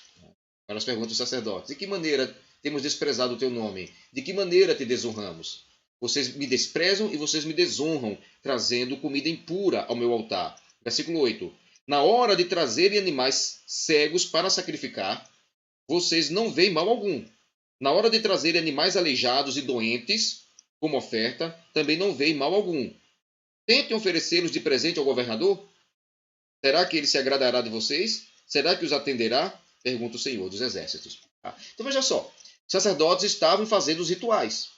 Speaker 1: Elas perguntam aos sacerdotes, de que maneira temos desprezado o teu nome? De que maneira te desonramos? Vocês me desprezam e vocês me desonram, trazendo comida impura ao meu altar. Versículo 8. Na hora de trazerem animais cegos para sacrificar, vocês não veem mal algum. Na hora de trazerem animais aleijados e doentes, como oferta, também não veem mal algum. Tentem oferecê-los de presente ao governador? Será que ele se agradará de vocês? Será que os atenderá? Pergunta o Senhor dos Exércitos. Então veja só, os sacerdotes estavam fazendo os rituais.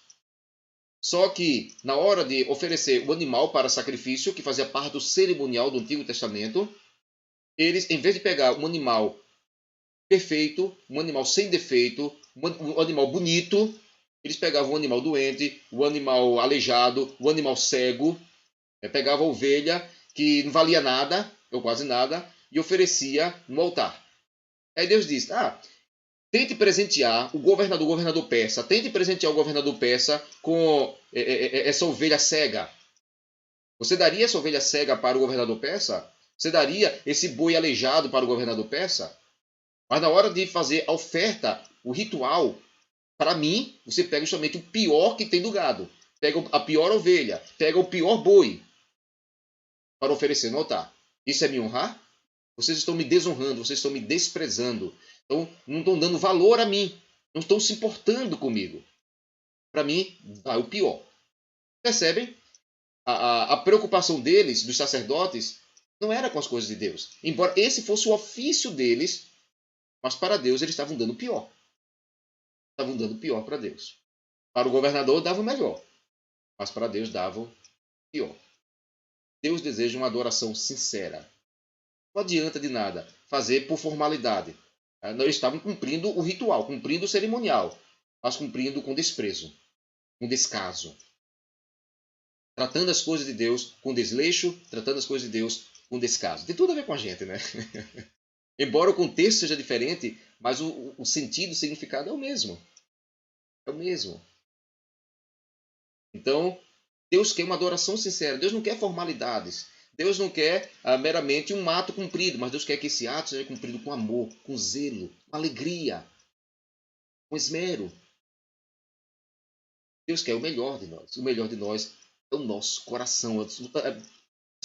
Speaker 1: Só que, na hora de oferecer o animal para sacrifício, que fazia parte do cerimonial do Antigo Testamento, eles, em vez de pegar um animal perfeito, um animal sem defeito, um animal bonito, eles pegavam um animal doente, o animal aleijado, o animal cego, pegavam a ovelha que não valia nada, ou quase nada, e oferecia no altar. Aí Deus diz, tente presentear o governador persa, tente presentear o governador persa com essa ovelha cega. Você daria essa ovelha cega para o governador persa? Você daria esse boi aleijado para o governador persa? Mas na hora de fazer a oferta, o ritual, para mim, você pega justamente o pior que tem do gado. Pega a pior ovelha, pega o pior boi para oferecer no altar. Isso é me honrar? Vocês estão me desonrando, vocês estão me desprezando. Então, não estão dando valor a mim. Não estão se importando comigo. Para mim, vai o pior. Percebem? A preocupação deles, dos sacerdotes, não era com as coisas de Deus. Embora esse fosse o ofício deles, mas para Deus eles estavam dando pior. Estavam dando pior para Deus. Para o governador davam melhor, mas para Deus davam pior. Deus deseja uma adoração sincera. Não adianta de nada fazer por formalidade. Eles estavam cumprindo o ritual, cumprindo o cerimonial, mas cumprindo com desprezo, com descaso. Tratando as coisas de Deus com desleixo, tratando as coisas de Deus com descaso. Tem tudo a ver com a gente, né? Embora o contexto seja diferente, mas o sentido, o significado é o mesmo. É o mesmo. Então, Deus quer uma adoração sincera. Deus não quer formalidades. Deus não quer meramente um ato cumprido, mas Deus quer que esse ato seja cumprido com amor, com zelo, com alegria, com esmero. Deus quer o melhor de nós. O melhor de nós é o nosso coração.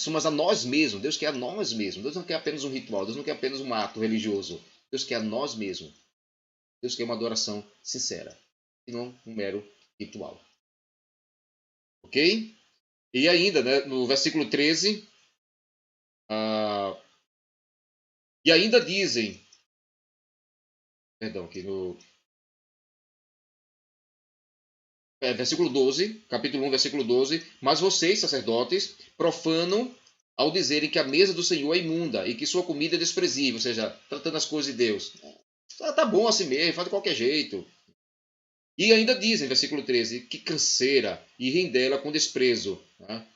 Speaker 1: Somos a nós mesmos. Deus quer a nós mesmos. Deus não quer apenas um ritual. Deus não quer apenas um ato religioso. Deus quer a nós mesmos. Deus quer uma adoração sincera e não um mero ritual. Ok? E ainda, né, no versículo 13, e ainda dizem, perdão, aqui no versículo 12, capítulo 1, versículo 12, mas vocês, sacerdotes, profanam ao dizerem que a mesa do Senhor é imunda e que sua comida é desprezível, ou seja, tratando as coisas de Deus. Tá bom assim mesmo, faz de qualquer jeito. E ainda dizem, versículo 13, que canseira e riem dela com desprezo. Né?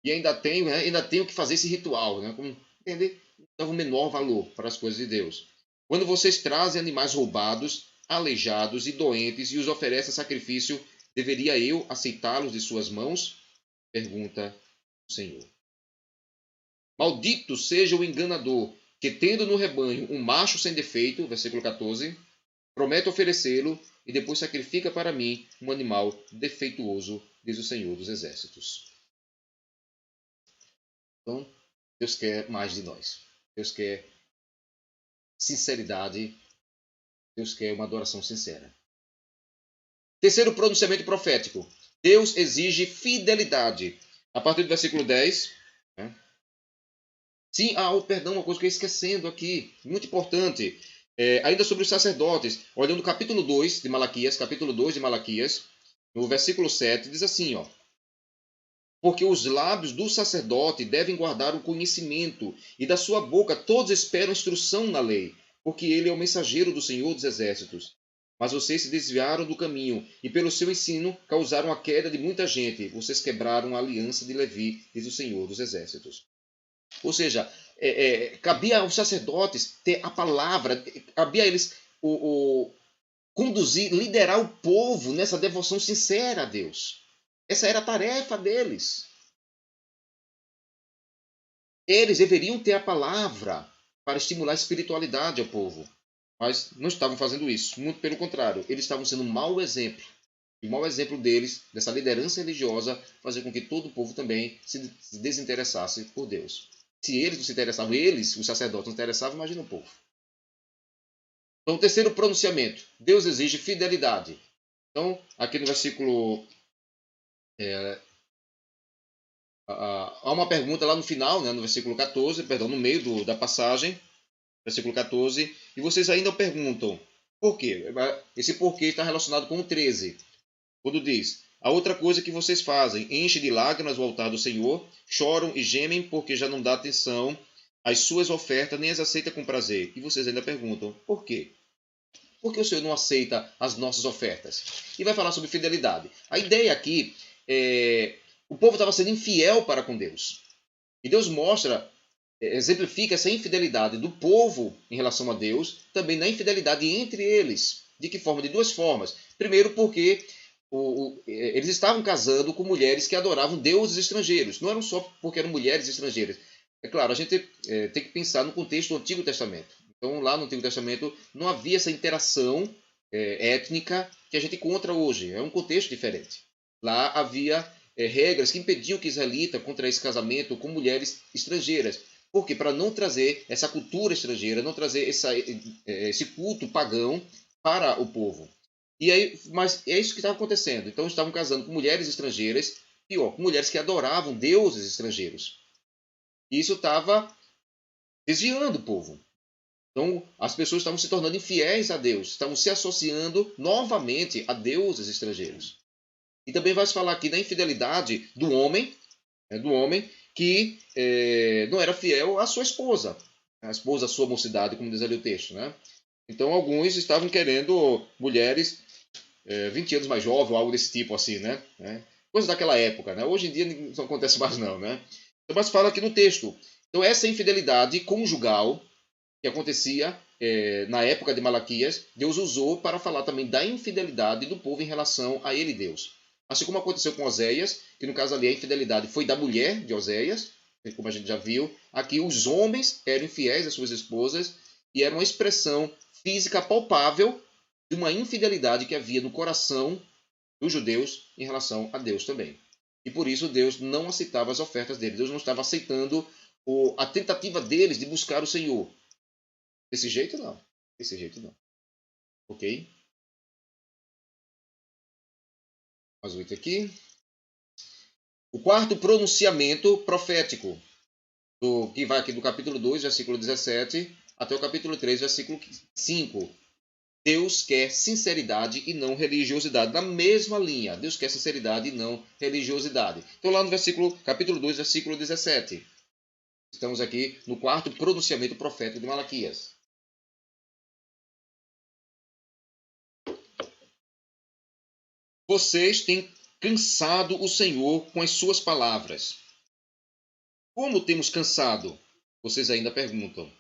Speaker 1: E ainda tenho que fazer esse ritual, né? Como, entender? Dá um menor valor para as coisas de Deus. Quando vocês trazem animais roubados, aleijados e doentes e os oferecem a sacrifício, deveria eu aceitá-los de suas mãos? Pergunta o Senhor. Maldito seja o enganador, que tendo no rebanho um macho sem defeito, versículo 14, promete oferecê-lo e depois sacrifica para mim um animal defeituoso, diz o Senhor dos Exércitos. Então, Deus quer mais de nós. Deus quer sinceridade. Deus quer uma adoração sincera. Terceiro pronunciamento profético. Deus exige fidelidade. A partir do versículo 10. Né? Sim, perdão, uma coisa que eu estou esquecendo aqui. Muito importante. Ainda sobre os sacerdotes. Olhando o capítulo 2 de Malaquias. Capítulo 2 de Malaquias. No versículo 7. Diz assim, ó. Porque os lábios do sacerdote devem guardar o conhecimento, e da sua boca todos esperam instrução na lei, porque ele é o mensageiro do Senhor dos Exércitos. Mas vocês se desviaram do caminho e pelo seu ensino causaram a queda de muita gente. Vocês quebraram a aliança de Levi, diz o Senhor dos Exércitos. Ou seja, cabia aos sacerdotes ter a palavra, cabia a eles conduzir, liderar o povo nessa devoção sincera a Deus. Essa era a tarefa deles. Eles deveriam ter a palavra para estimular a espiritualidade ao povo. Mas não estavam fazendo isso. Muito pelo contrário. Eles estavam sendo um mau exemplo. E o mau exemplo deles, dessa liderança religiosa, fazia com que todo o povo também se desinteressasse por Deus. Se eles não se interessavam, eles, os sacerdotes, não se interessavam, imagina o povo. Então, o terceiro pronunciamento. Deus exige fidelidade. Então, aqui no versículo... há uma pergunta lá no final, né, no versículo 14, perdão, no meio da passagem, versículo 14, e vocês ainda perguntam, por quê? Esse porquê está relacionado com o 13, quando diz, a outra coisa que vocês fazem, enchem de lágrimas o altar do Senhor, choram e gemem porque já não dá atenção às suas ofertas, nem as aceita com prazer. E vocês ainda perguntam, por quê? Por que o Senhor não aceita as nossas ofertas? E vai falar sobre fidelidade. A ideia aqui é, o povo estava sendo infiel para com Deus. E Deus mostra, exemplifica essa infidelidade do povo em relação a Deus, também na infidelidade entre eles. De que forma? De duas formas. Primeiro, porque eles estavam casando com mulheres que adoravam deuses estrangeiros. Não eram só porque eram mulheres estrangeiras. É claro, a gente tem que pensar no contexto do Antigo Testamento. Então, lá no Antigo Testamento, não havia essa interação étnica que a gente encontra hoje. É um contexto diferente. Lá havia regras que impediam que israelita contraísse casamento com mulheres estrangeiras. Por quê? Para não trazer essa cultura estrangeira, não trazer esse culto pagão para o povo. E aí, mas é isso que estava acontecendo. Então, estavam casando com mulheres estrangeiras, pior, com mulheres que adoravam deuses estrangeiros. E isso estava desviando o povo. Então, as pessoas estavam se tornando infiéis a Deus, estavam se associando novamente a deuses estrangeiros. E também vai se falar aqui da infidelidade do homem que não era fiel à sua esposa, a esposa, à sua mocidade, como diz ali o texto, né? Então, alguns estavam querendo mulheres 20 anos mais jovens, ou algo desse tipo assim, né? Coisa daquela época, né? Hoje em dia não acontece mais não, né? Então, mas fala aqui no texto. Então, essa infidelidade conjugal que acontecia na época de Malaquias, Deus usou para falar também da infidelidade do povo em relação a ele, Deus. Assim como aconteceu com Oséias, que no caso ali a infidelidade foi da mulher de Oséias, como a gente já viu. Aqui os homens eram infiéis às suas esposas e era uma expressão física palpável de uma infidelidade que havia no coração dos judeus em relação a Deus também. E por isso Deus não aceitava as ofertas deles. Deus não estava aceitando a tentativa deles de buscar o Senhor. Desse jeito não. Desse jeito não. Ok? Mais 8 aqui. O quarto pronunciamento profético, que vai aqui do capítulo 2, versículo 17, até o capítulo 3, versículo 5. Deus quer sinceridade e não religiosidade. Na mesma linha. Deus quer sinceridade e não religiosidade. Então, lá no capítulo 2, versículo 17. Estamos aqui no quarto pronunciamento profético de Malaquias. Vocês têm cansado o Senhor com as suas palavras. Como temos cansado? Vocês ainda perguntam.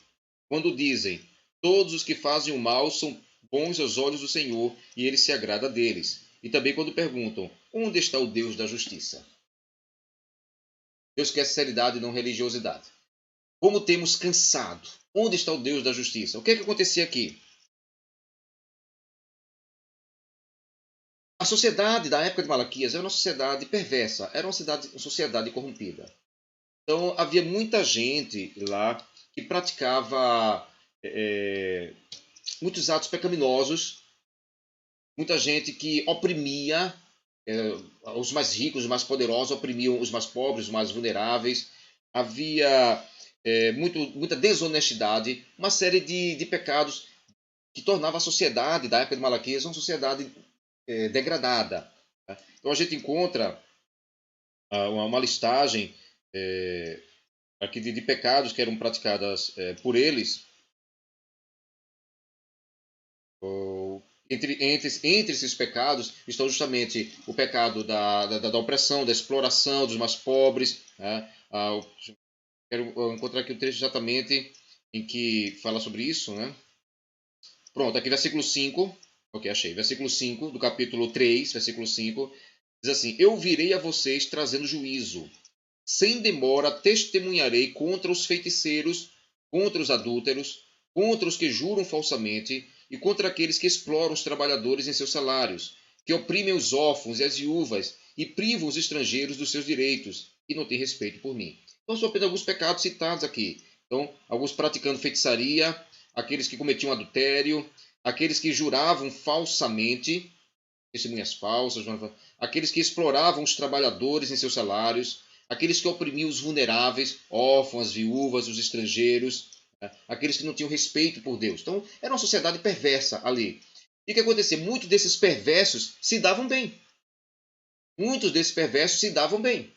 Speaker 1: Quando dizem, todos os que fazem o mal são bons aos olhos do Senhor e ele se agrada deles. E também quando perguntam, onde está o Deus da justiça? Deus quer sinceridade e não religiosidade. Como temos cansado? Onde está o Deus da justiça? O que é que acontecia aqui? A sociedade da época de Malaquias era uma sociedade perversa, era uma sociedade corrompida. Então havia muita gente lá que praticava muitos atos pecaminosos, muita gente que oprimia os mais ricos, os mais poderosos, oprimiam os mais pobres, os mais vulneráveis. Havia muita desonestidade, uma série de pecados que tornava a sociedade da época de Malaquias uma sociedade degradada. Tá? Então a gente encontra uma listagem aqui de pecados que eram praticadas por eles. Entre esses pecados estão justamente o pecado da opressão, da exploração dos mais pobres. Né? Quero encontrar aqui o trecho exatamente em que fala sobre isso. Né? Pronto, aqui versículo 5. Ok, achei. Versículo 5 do capítulo 3, versículo 5. Diz assim: Eu virei a vocês trazendo juízo. Sem demora testemunharei contra os feiticeiros, contra os adúlteros, contra os que juram falsamente e contra aqueles que exploram os trabalhadores em seus salários, que oprimem os órfãos e as viúvas e privam os estrangeiros dos seus direitos e não têm respeito por mim. Então, são apenas alguns pecados citados aqui. Então, alguns praticando feitiçaria, aqueles que cometiam adultério, aqueles que juravam falsamente, testemunhas falsas, aqueles que exploravam os trabalhadores em seus salários, aqueles que oprimiam os vulneráveis, órfãos, viúvas, os estrangeiros, aqueles que não tinham respeito por Deus. Então, era uma sociedade perversa ali. E o que acontecia? Muitos desses perversos se davam bem. Muitos desses perversos se davam bem.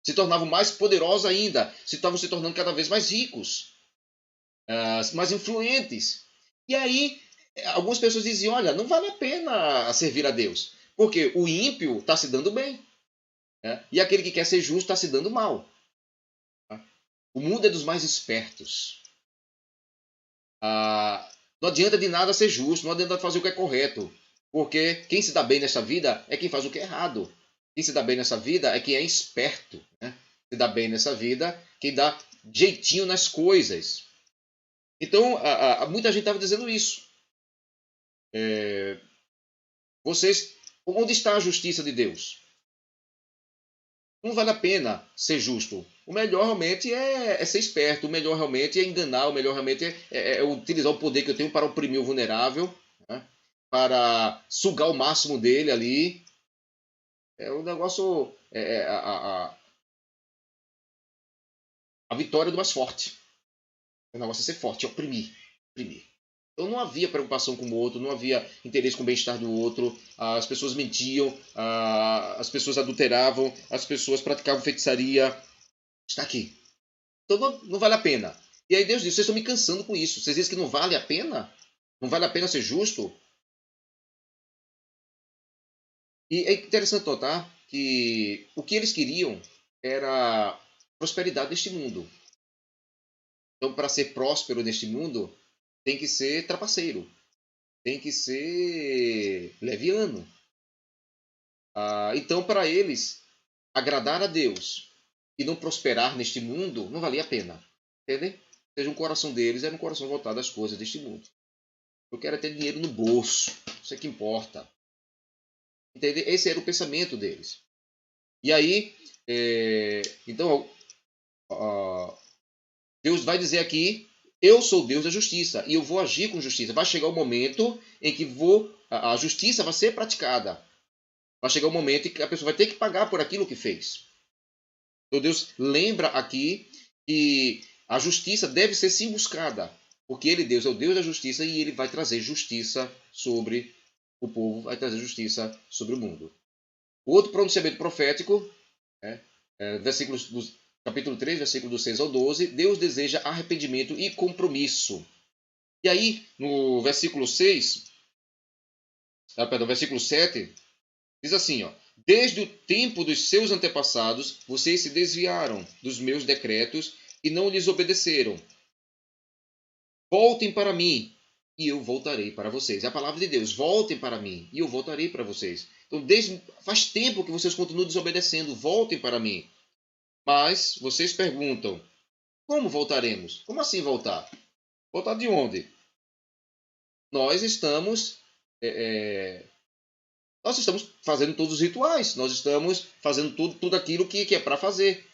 Speaker 1: Se tornavam mais poderosos ainda, estavam se tornando cada vez mais ricos, mais influentes. E aí, algumas pessoas diziam, olha, não vale a pena servir a Deus, porque o ímpio está se dando bem. E aquele que quer ser justo está se dando mal. O mundo é dos mais espertos. Não adianta de nada ser justo, não adianta fazer o que é correto. Porque quem se dá bem nessa vida é quem faz o que é errado. Quem se dá bem nessa vida é quem é esperto. Se dá bem nessa vida, quem dá jeitinho nas coisas. Então, muita gente estava dizendo isso. Onde está a justiça de Deus? Não vale a pena ser justo. O melhor realmente é ser esperto, o melhor realmente é enganar, o melhor realmente é utilizar o poder que eu tenho para oprimir o vulnerável, né? Para sugar o máximo dele ali. O negócio a vitória do mais forte. O negócio é ser forte, é oprimir. Então não havia preocupação com o outro, não havia interesse com o bem-estar do outro, as pessoas mentiam, as pessoas adulteravam, as pessoas praticavam feitiçaria. Está aqui. Então não vale a pena. E aí Deus diz, vocês estão me cansando com isso. Vocês dizem que não vale a pena? Não vale a pena ser justo? E é interessante notar que o que eles queriam era prosperidade neste mundo. Então, para ser próspero neste mundo, tem que ser trapaceiro. Tem que ser leviano. Então, para eles, agradar a Deus e não prosperar neste mundo não valia a pena. Entendem? Ou seja, o coração deles era um coração voltado às coisas deste mundo. Eu quero é ter dinheiro no bolso. Isso é que importa. Entendeu? Esse era o pensamento deles. E aí, então, Deus vai dizer aqui, eu sou Deus da justiça e eu vou agir com justiça. Vai chegar o momento em que a justiça vai ser praticada. Vai chegar o momento em que a pessoa vai ter que pagar por aquilo que fez. Então Deus lembra aqui que a justiça deve ser sim buscada. Porque Ele, Deus, é o Deus da justiça e Ele vai trazer justiça sobre o povo, vai trazer justiça sobre o mundo. O outro pronunciamento profético, capítulo 3, versículo 6 ao 12, Deus deseja arrependimento e compromisso. E aí, no versículo 6, versículo 7, diz assim, desde o tempo dos seus antepassados, vocês se desviaram dos meus decretos e não lhes obedeceram. Voltem para mim e eu voltarei para vocês. É a palavra de Deus. Voltem para mim e eu voltarei para vocês. Então, faz tempo que vocês continuam desobedecendo. Voltem para mim. Mas vocês perguntam, como voltaremos? Como assim voltar? Voltar de onde? Nós estamos fazendo todos os rituais. Nós estamos fazendo tudo aquilo que é para fazer.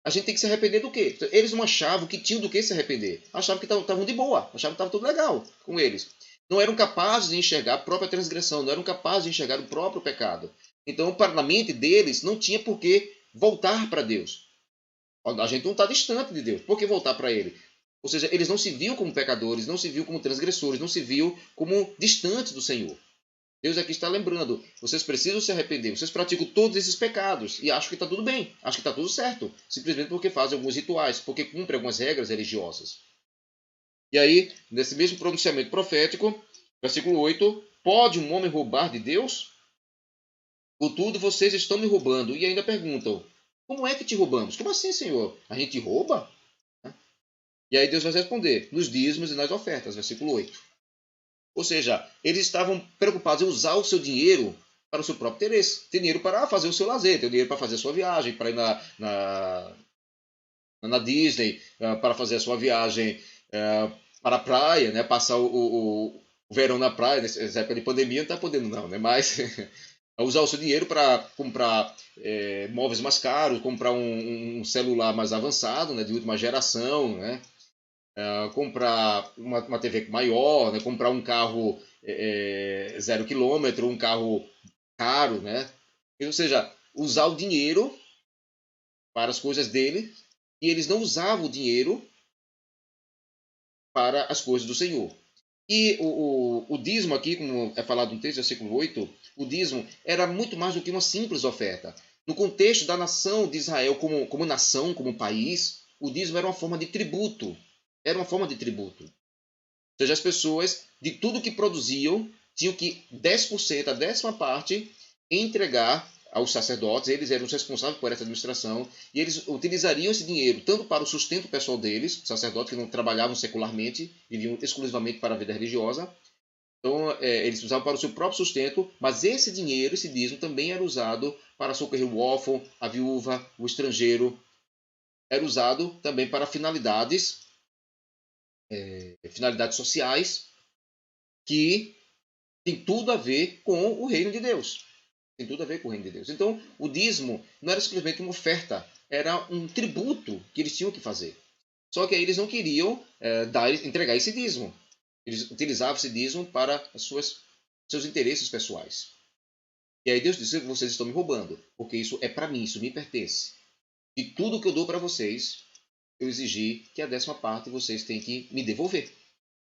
Speaker 1: A gente tem que se arrepender do quê? Eles não achavam que tinham do que se arrepender. Achavam que estavam de boa. Achavam que estava tudo legal com eles. Não eram capazes de enxergar a própria transgressão. Não eram capazes de enxergar o próprio pecado. Então, na mente deles, não tinha por que voltar para Deus. A gente não está distante de Deus. Por que voltar para Ele? Ou seja, eles não se viam como pecadores, não se viam como transgressores, não se viam como distantes do Senhor. Deus aqui está lembrando, vocês precisam se arrepender, vocês praticam todos esses pecados e acham que está tudo bem, acham que está tudo certo, simplesmente porque fazem alguns rituais, porque cumprem algumas regras religiosas. E aí, nesse mesmo pronunciamento profético, Versículo 8. Pode um homem roubar de Deus? Contudo, vocês estão me roubando. E ainda perguntam, como é que te roubamos? Como assim, Senhor? A gente rouba? E aí Deus vai responder, nos dízimos e nas ofertas. Versículo 8. Ou seja, eles estavam preocupados em usar o seu dinheiro para o seu próprio interesse. Ter dinheiro para fazer o seu lazer, ter dinheiro para fazer a sua viagem, para ir na Disney, para fazer a sua viagem para a praia, né? Passar o verão na praia, nessa época de pandemia, não está podendo não, né? Mas usar o seu dinheiro para comprar móveis mais caros, comprar um celular mais avançado, né? De última geração, né? Comprar uma TV maior, né? Comprar um carro 0 km, um carro caro, né? Ou seja, usar o dinheiro para as coisas dele, e eles não usavam o dinheiro para as coisas do Senhor. E o dízimo aqui, como é falado no texto, versículo 8, o dízimo era muito mais do que uma simples oferta. No contexto da nação de Israel como nação, como país, o dízimo era uma forma de tributo. Era uma forma de tributo. Ou seja, as pessoas, de tudo que produziam, tinham que 10%, a décima parte, entregar aos sacerdotes. Eles eram os responsáveis por essa administração, e eles utilizariam esse dinheiro tanto para o sustento pessoal deles, sacerdotes que não trabalhavam secularmente, viviam exclusivamente para a vida religiosa. Então, eles usavam para o seu próprio sustento, mas esse dinheiro, esse dízimo, também era usado para socorrer o órfão, a viúva, o estrangeiro. Era usado também para finalidades sociais, que tem tudo a ver com o reino de Deus. Tem tudo a ver com o reino de Deus. Então, o dízimo não era simplesmente uma oferta, era um tributo que eles tinham que fazer. Só que aí eles não queriam entregar esse dízimo. Eles utilizavam esse dízimo para seus interesses pessoais. E aí Deus disse, vocês estão me roubando, porque isso é para mim, isso me pertence. E tudo que eu dou para vocês, eu exigi que a décima parte vocês têm que me devolver.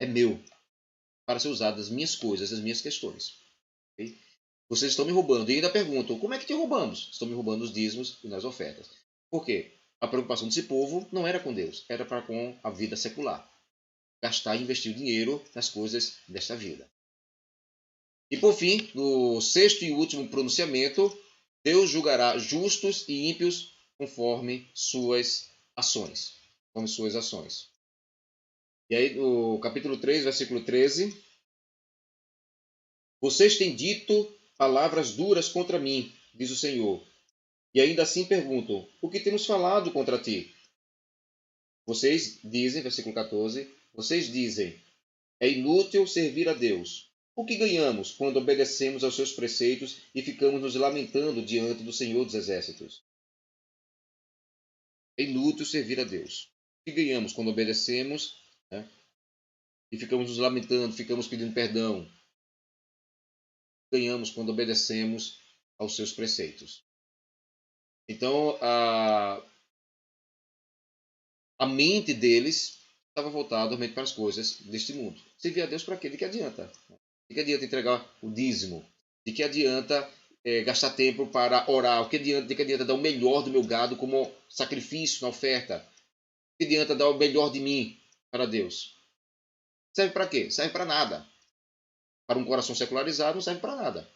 Speaker 1: É meu, para ser usado as minhas coisas, as minhas questões. Okay? Vocês estão me roubando. E ainda perguntam, como é que te roubamos? Estão me roubando os dízimos e nas ofertas. Por quê? A preocupação desse povo não era com Deus, era para com a vida secular. Gastar e investir o dinheiro nas coisas desta vida. E por fim, no sexto e último pronunciamento, Deus julgará justos e ímpios conforme suas ações. Conforme suas ações. E aí, no capítulo 3, versículo 13. Vocês têm dito palavras duras contra mim, diz o Senhor. E ainda assim perguntam, o que temos falado contra ti? Vocês dizem, versículo 14, vocês dizem, é inútil servir a Deus. O que ganhamos quando obedecemos aos seus preceitos e ficamos nos lamentando diante do Senhor dos Exércitos? É inútil servir a Deus. O que ganhamos quando obedecemos, né, e ficamos nos lamentando, ficamos pedindo perdão? O que ganhamos quando obedecemos aos seus preceitos? Então, a mente deles estava voltada realmente para as coisas deste mundo. Servir a Deus para quê? De que adianta? De que adianta entregar o dízimo? De que adianta gastar tempo para orar? De que adianta dar o melhor do meu gado como sacrifício na oferta? De que adianta dar o melhor de mim para Deus? Serve para quê? Serve para nada. Para um coração secularizado não serve para nada.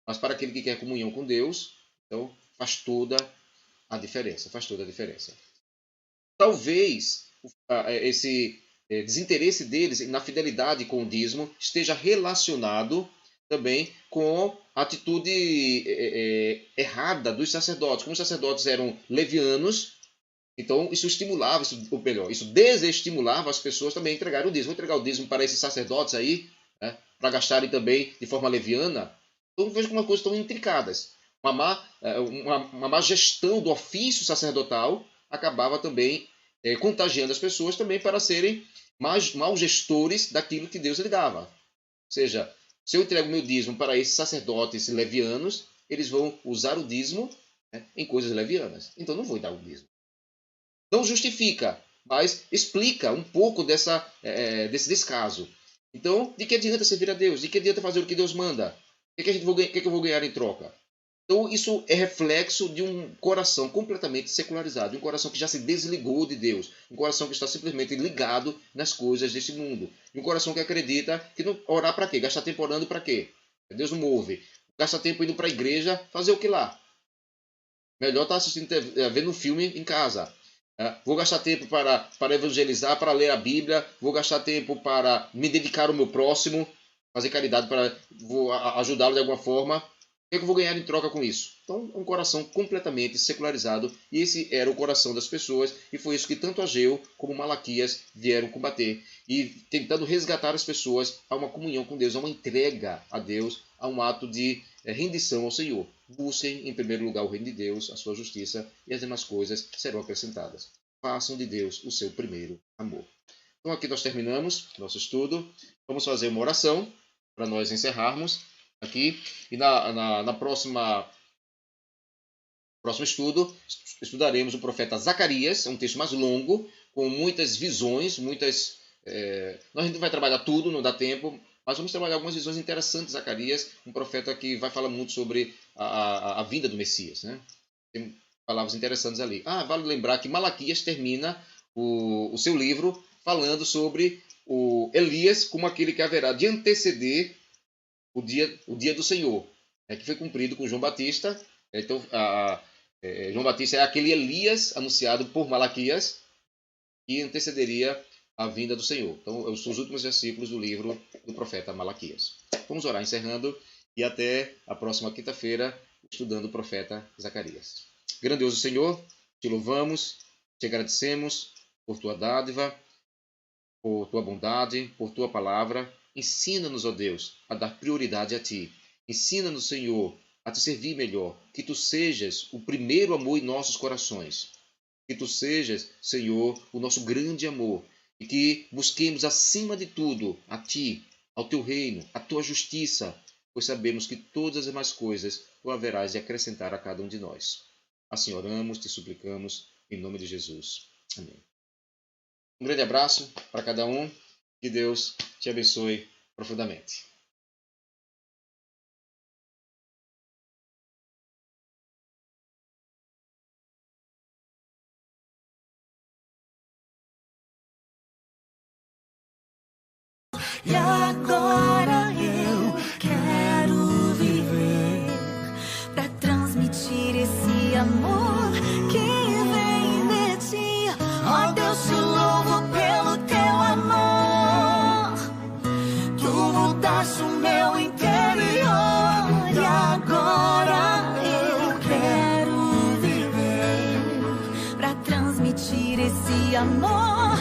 Speaker 1: Mas para aquele que quer comunhão com Deus, então faz toda a diferença. Faz toda a diferença. Talvez esse desinteresse deles na fidelidade com o dízimo esteja relacionado também com a atitude errada dos sacerdotes. Como os sacerdotes eram levianos, então isso estimulava, ou melhor, isso desestimulava as pessoas também a entregar o dízimo. Vou entregar o dízimo para esses sacerdotes aí, né, para gastarem também de forma leviana. Então veja como as coisas estão intricadas. Uma má gestão do ofício sacerdotal acabava também contagiando as pessoas também para serem maus gestores daquilo que Deus lhe dava. Ou seja, se eu entrego meu dízimo para esses sacerdotes levianos, eles vão usar o dízimo, né, em coisas levianas. Então não vou dar o dízimo. Não justifica, mas explica um pouco desse descaso. Então, de que adianta servir a Deus? De que adianta fazer o que Deus manda? O que eu vou ganhar em troca? Então, isso é reflexo de um coração completamente secularizado, de um coração que já se desligou de Deus, um coração que está simplesmente ligado nas coisas deste mundo, de um coração que acredita que não, orar para quê? Gastar tempo orando para quê? Deus não ouve. Gasta tempo indo para a igreja, fazer o que lá? Melhor estar assistindo, vendo um filme em casa. Vou gastar tempo para evangelizar, para ler a Bíblia, vou gastar tempo para me dedicar ao meu próximo, fazer caridade, vou ajudá-lo de alguma forma. O que eu vou ganhar em troca com isso? Então, um coração completamente secularizado, e esse era o coração das pessoas, e foi isso que tanto Ageu como Malaquias vieram combater, e tentando resgatar as pessoas a uma comunhão com Deus, a uma entrega a Deus, a um ato de rendição ao Senhor. Busquem em primeiro lugar o reino de Deus, a sua justiça, e as demais coisas serão acrescentadas. Façam de Deus o seu primeiro amor. Então aqui nós terminamos nosso estudo. Vamos fazer uma oração para nós encerrarmos aqui, e na próximo estudo estudaremos o profeta Zacarias, é um texto mais longo, com muitas visões, nós não vai trabalhar tudo, não dá tempo, mas vamos trabalhar algumas visões interessantes de Zacarias, um profeta que vai falar muito sobre a vinda do Messias, né? Tem palavras interessantes ali. Vale lembrar que Malaquias termina o seu livro falando sobre o Elias como aquele que haverá de anteceder o dia do Senhor, que foi cumprido com João Batista. Então, João Batista é aquele Elias anunciado por Malaquias que antecederia a vinda do Senhor. Então, são os últimos versículos do livro do profeta Malaquias. Vamos orar encerrando, e até a próxima quinta-feira, estudando o profeta Zacarias. Grandioso Senhor, te louvamos, te agradecemos por tua dádiva, por tua bondade, por tua palavra. Ensina-nos, ó Deus, a dar prioridade a Ti. Ensina-nos, Senhor, a Te servir melhor. Que Tu sejas o primeiro amor em nossos corações. Que Tu sejas, Senhor, o nosso grande amor. E que busquemos, acima de tudo, a Ti, ao Teu reino, a Tua justiça, pois sabemos que todas as demais coisas Tu haverás de acrescentar a cada um de nós. Assim oramos, Te suplicamos, em nome de Jesus. Amém. Um grande abraço para cada um. Que Deus te abençoe profundamente.
Speaker 2: E agora eu quero viver para transmitir esse amor que vem de Ti. Ó Deus, te louvo pelo Teu amor. Tu mudaste o meu interior. E agora eu quero viver para transmitir esse amor